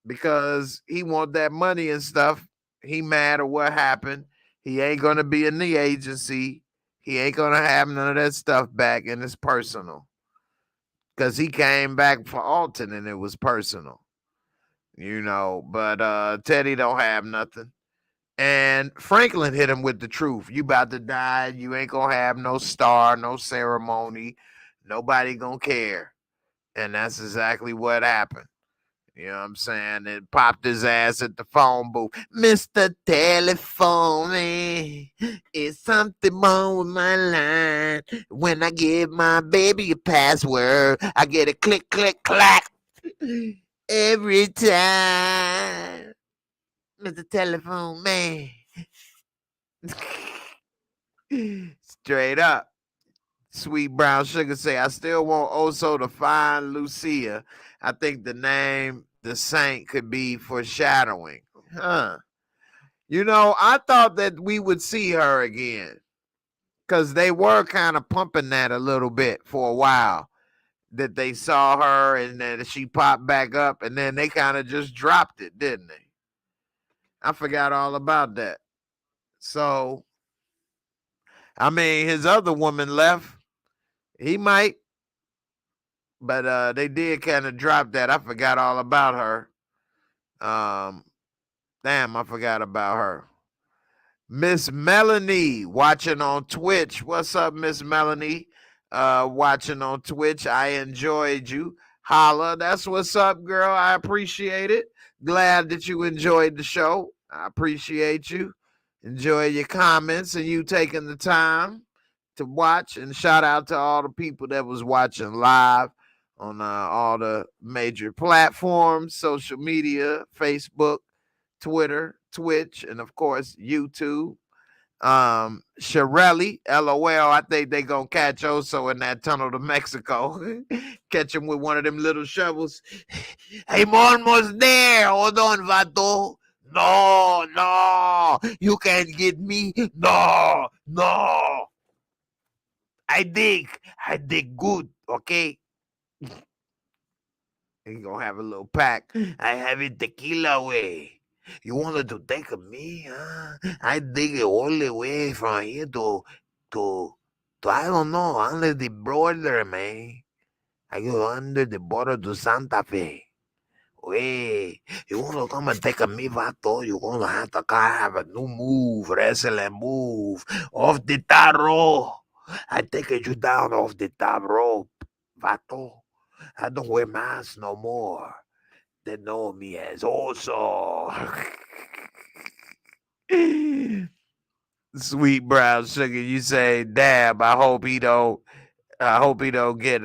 because he want that money and stuff. He mad at what happened. He ain't gonna be in the agency. He ain't gonna have none of that stuff back, and it's personal. Because he came back for Alton and it was personal. But Teddy don't have nothing. And Franklin hit him with the truth. You about to die. You ain't gonna have no star, no ceremony. Nobody gonna care. And that's exactly what happened. You know what I'm saying? It popped his ass at the phone booth. Mr. Telephone Man, it's something wrong with my line. When I give my baby a password, I get a click, click, clack every time. Mr. Telephone Man. Straight up. Sweet Brown Sugar say, I still want Oso to find Lucia. I think the name the saint could be foreshadowing. Huh. I thought that we would see her again. Because they were kind of pumping that a little bit for a while. That they saw her and then she popped back up and then they kind of just dropped it, didn't they? I forgot all about that. So, I mean, his other woman left. He might. But they did kind of drop that. I forgot all about her. Damn, I forgot about her. Miss Melanie watching on Twitch. What's up, Miss Melanie? Watching on Twitch. I enjoyed you. Holla. That's what's up, girl. I appreciate it. Glad that you enjoyed the show. I appreciate you. Enjoy your comments and you taking the time to watch. And shout out to all the people that was watching live on all the major platforms, social media, Facebook, Twitter, Twitch, and of course, YouTube. Shirelli, LOL, I think they gonna catch Oso in that tunnel to Mexico. Catch him with one of them little shovels. I'm almost there. Hold on, Vato. No, you can't get me. No. I dig good, okay? He gonna have a little pack. I have it tequila way. You wanted to take me, huh? I dig it all the way from here to I don't know, under the border, man. I go under the border to Santa Fe. Hey, you wanna come and take me, vato? You're gonna have to have a new move, wrestling move, off the top rope. I take you down off the top rope, vato. I don't wear masks no more. They know me as Oso. Sweet Brown Sugar, you say, damn, I hope he don't get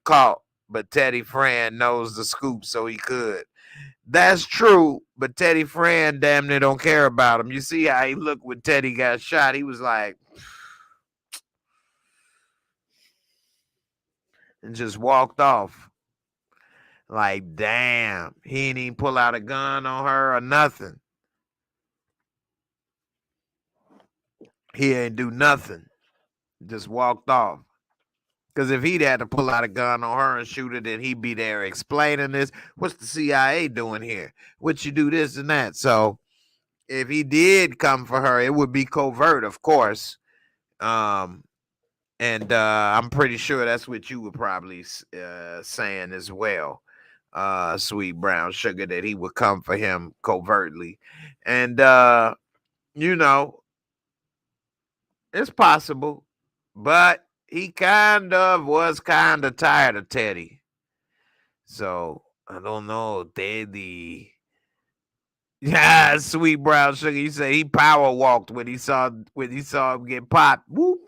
caught. But Teddy Fran knows the scoop, so he could. That's true, but Teddy Fran damn near don't care about him. You see how he looked when Teddy got shot? He was like, and just walked off. Like, damn, he didn't even pull out a gun on her or nothing. He ain't do nothing. Just walked off. Because if he'd had to pull out a gun on her and shoot it, then he'd be there explaining this. What's the CIA doing here? What you do this and that? So if he did come for her, it would be covert, of course. And I'm pretty sure that's what you were probably saying as well, Sweet Brown Sugar, that he would come for him covertly. And, it's possible, but he was kind of tired of Teddy. So, I don't know, Teddy. Yeah, Sweet Brown Sugar, you say he power walked when he saw him get popped. Whoop.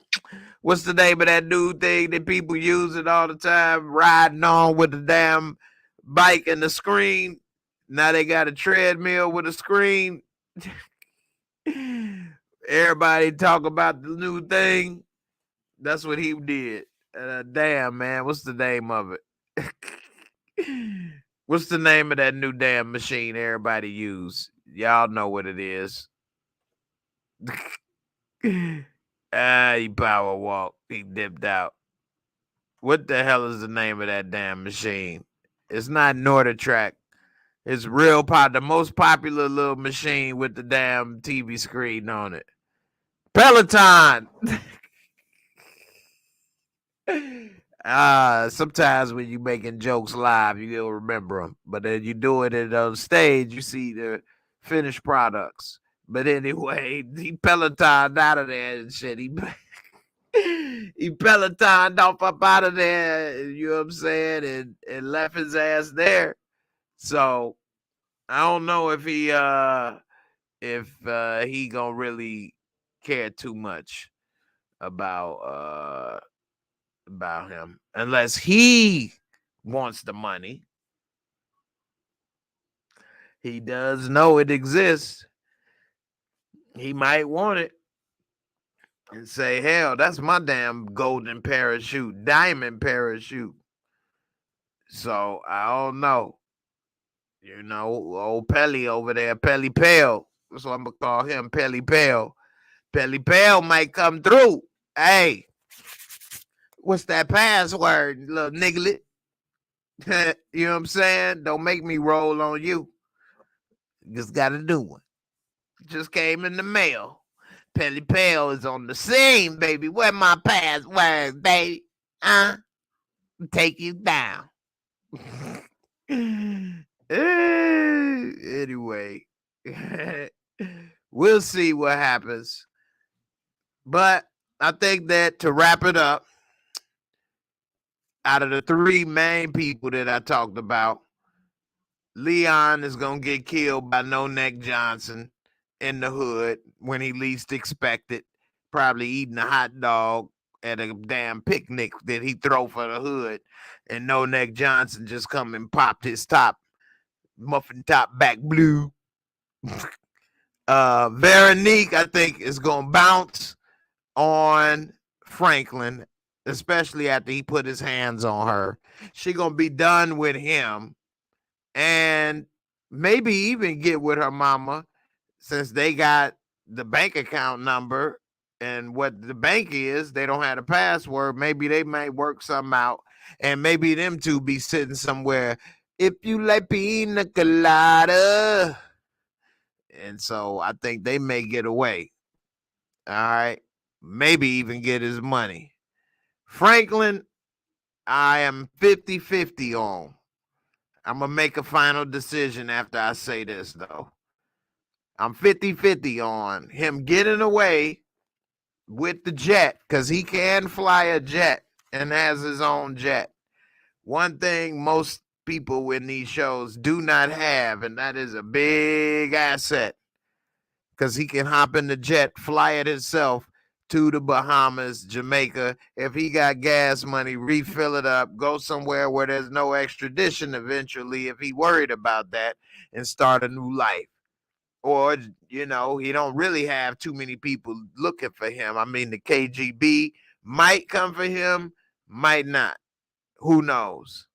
What's the name of that new thing that people use it all the time? Riding on with the damn bike and the screen. Now they got a treadmill with a screen. Everybody talk about the new thing. That's what he did. Damn, man. What's the name of it? What's the name of that new damn machine everybody use? Y'all know what it is. He power walked. He dipped out. What the hell is the name of that damn machine? It's not NordiTrack. It's the most popular little machine with the damn TV screen on it. Peloton. Sometimes when you making jokes live, you'll remember them. But then you do it on stage, you see the finished products. But anyway, he Pelotoned out of there and shit. He Pelotoned off up out of there, you know what I'm saying, and left his ass there. So I don't know if he gonna really care too much about him unless he wants the money. He does know it exists. He might want it and say, hell, that's my damn golden parachute, diamond parachute. So I don't know. You know, old Pelly over there, Pelly Pale. That's what I'm gonna call him, Pelly Pale. Pelly Pale might come through. Hey, what's that password, little nigglet? You know what I'm saying? Don't make me roll on you. Just got a new one. Just came in the mail. Pelly Pale is on the scene, baby. Where my password, baby? Take you down. Anyway, we'll see what happens. But I think that to wrap it up, out of the three main people that I talked about, Leon is going to get killed by No Neck Johnson in the hood when he least expected, probably eating a hot dog at a damn picnic that he throw for the hood, and No Neck Johnson just come and popped his top, muffin top back blue. Veronique, I think, is going to bounce on Franklin, especially after he put his hands on her. She going to be done with him and maybe even get with her mama, since they got the bank account number and what the bank is. They don't have a password. Maybe they might work something out, and maybe them two be sitting somewhere. If you like pina colada. And so I think they may get away. All right. Maybe even get his money. Franklin, I am 50-50 on. I'm going to make a final decision after I say this, though. I'm 50-50 on him getting away with the jet, because he can fly a jet and has his own jet. One thing most people in these shows do not have, and that is a big asset, because he can hop in the jet, fly it himself to the Bahamas, Jamaica. If he got gas money, refill it up, go somewhere where there's no extradition eventually if he worried about that, and start a new life. Or, you know, he don't really have too many people looking for him. I mean, the KGB might come for him, might not. Who knows?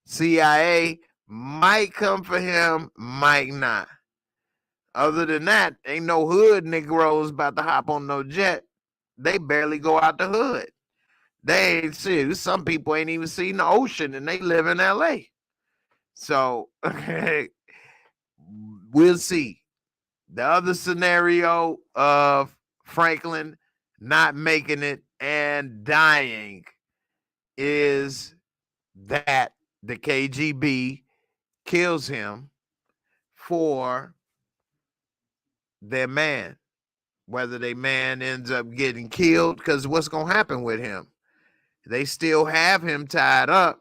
CIA might come for him, might not. Other than that, ain't no hood Negroes about to hop on no jet. They barely go out the hood. They ain't see. Some people ain't even seen the ocean, and they live in LA. So we'll see. The other scenario of Franklin not making it and dying is that the KGB kills him for their man. Whether their man ends up getting killed, because what's going to happen with him? They still have him tied up,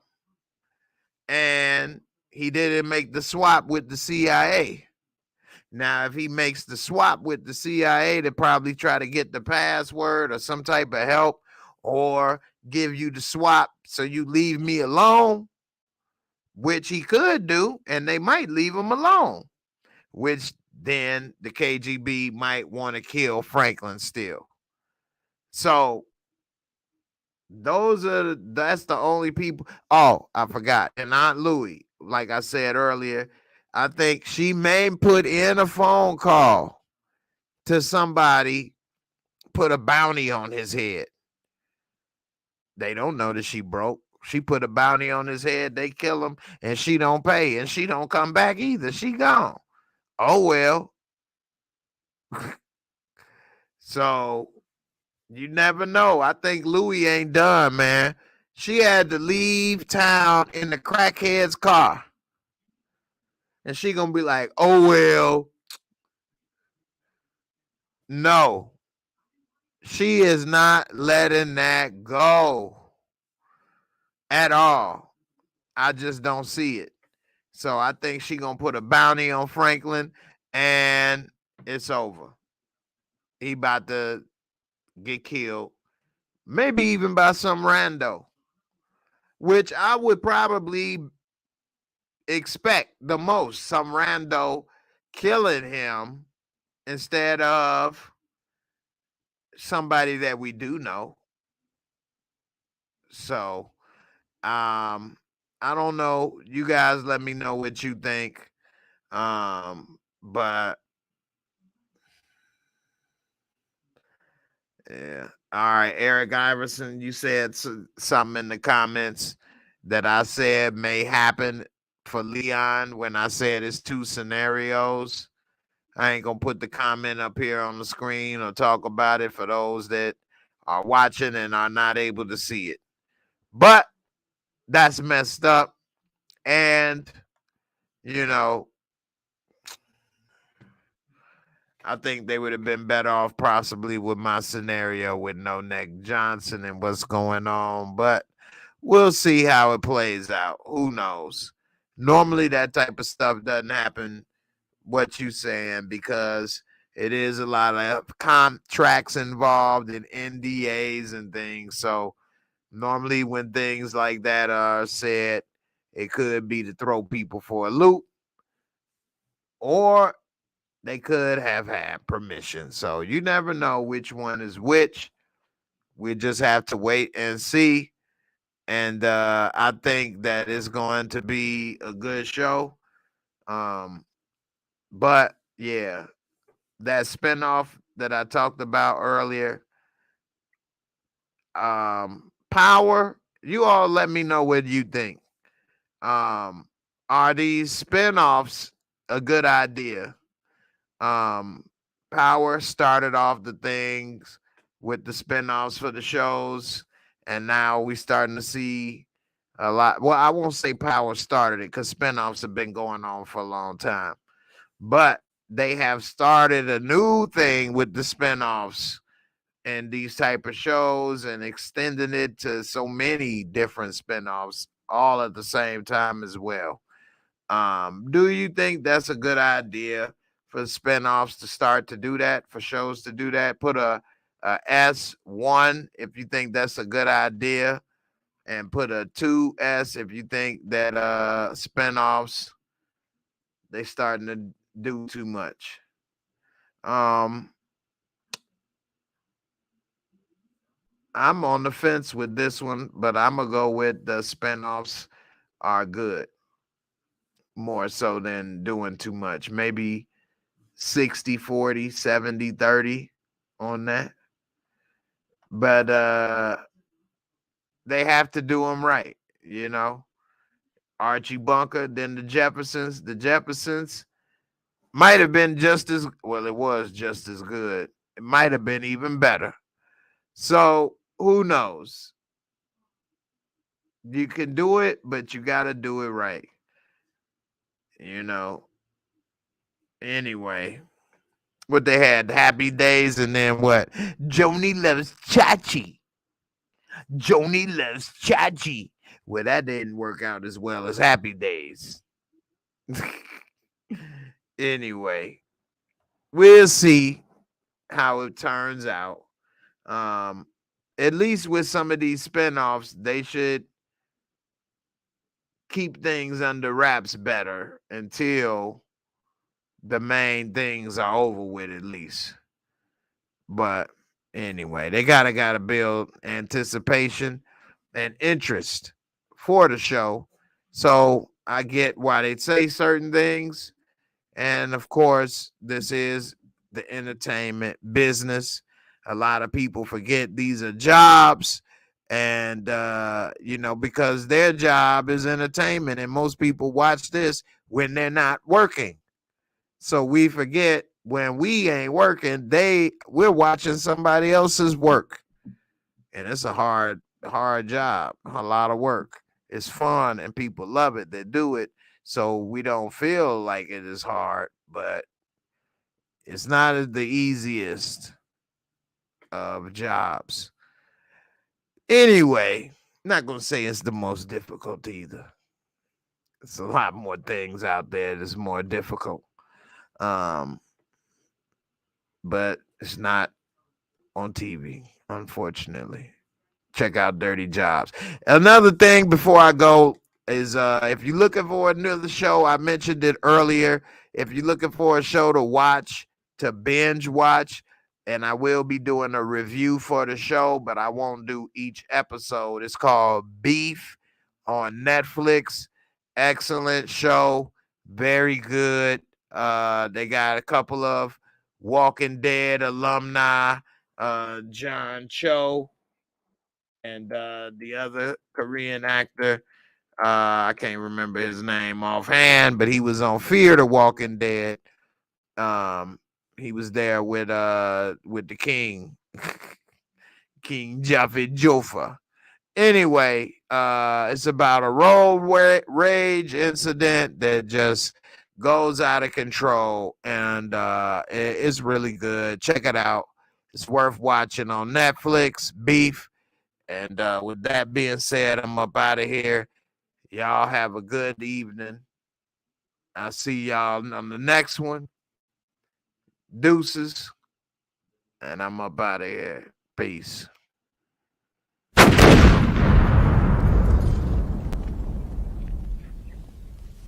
and he didn't make the swap with the CIA. Now, if he makes the swap with the CIA, they probably try to get the password or some type of help, or give you the swap so you leave me alone, which he could do, and they might leave him alone, which then the KGB might want to kill Franklin still. So that's the only people. Oh, I forgot. And Aunt Louie, like I said earlier, I think she may put in a phone call to somebody, put a bounty on his head. They don't know that she broke. She put a bounty on his head. They kill him, and she don't pay, and she don't come back either. She gone. Oh well. So you never know. I think Louie ain't done, man. She had to leave town in the crackhead's car. And she gonna be like, oh well. No. She is not letting that go at all. I just don't see it. So I think she gonna put a bounty on Franklin, and it's over. He about to get killed, maybe even by some rando, which I would probably expect the most. Some rando killing him instead of somebody that we do know. So, I don't know. You guys let me know what you think. But yeah. All right, Eric Iverson, you said something in the comments that I said may happen for Leon when I said it's two scenarios. I ain't gonna put the comment up here on the screen or talk about it for those that are watching and are not able to see it. But that's messed up. And, you know, I think they would have been better off possibly with my scenario with No Neck Johnson and what's going on. But we'll see how it plays out. Who knows? Normally that type of stuff doesn't happen, what you saying, because it is a lot of contracts involved in NDAs and things. So normally when things like that are said, it could be to throw people for a loop, or they could have had permission. So you never know which one is which. We just have to wait and see. And I think that it's going to be a good show. But yeah, that spinoff that I talked about earlier, Power, you all let me know what you think. Are these spinoffs a good idea? Power started off the things with the spinoffs for the shows, and now we starting to see a lot. Well, I won't say Power started it because spinoffs have been going on for a long time, but they have started a new thing with the spinoffs and these type of shows and extending it to so many different spinoffs all at the same time as well. Do you think that's a good idea for spinoffs to start to do that, for shows to do that? Put a S1 if you think that's a good idea, and put a 2S if you think that spinoffs they starting to do too much. I'm on the fence with this one, but I'm gonna go with the spinoffs are good more so than doing too much. Maybe 60-40, 70-30 on that. But they have to do them right, you know. Archie Bunker, then the Jeffersons. The Jeffersons might have been just as well, it was just as good. It might have been even better. So who knows? You can do it, but you got to do it right. You know. Anyway, what they had, Happy Days, and then what? Joni Loves Chachi. Joni Loves Chachi. Well, that didn't work out as well as Happy Days. Anyway, we'll see how it turns out. At least with some of these spinoffs, they should keep things under wraps better until the main things are over with at least. But anyway, they gotta build anticipation and interest for the show. So I get why they say certain things. And of course, this is the entertainment business. A lot of people forget these are jobs. And because their job is entertainment, and most people watch this when they're not working. So we forget when we ain't working, we're watching somebody else's work. And it's a hard job, a lot of work. It's fun and people love it. They do it. So we don't feel like it is hard, but it's not the easiest of jobs. Anyway, not going to say it's the most difficult either. It's a lot more things out there that's more difficult. But it's not on TV, unfortunately. Check out Dirty Jobs. Another thing before I go is if you're looking for another show, I mentioned it earlier. If you're looking for a show to watch, to binge watch, and I will be doing a review for the show, but I won't do each episode. It's called Beef on Netflix. Excellent show. Very good. They got a couple of Walking Dead alumni, John Cho, and the other Korean actor. I can't remember his name offhand, but he was on Fear the Walking Dead. He was there with the king, King Jaffe Joffa. Anyway, it's about a road rage incident that just goes out of control, and it's really good. Check it out. It's worth watching on Netflix. Beef. And with that being said, I'm up out of here. Y'all have a good evening. I'll see y'all on the next one. Deuces. And I'm up out of here. Peace.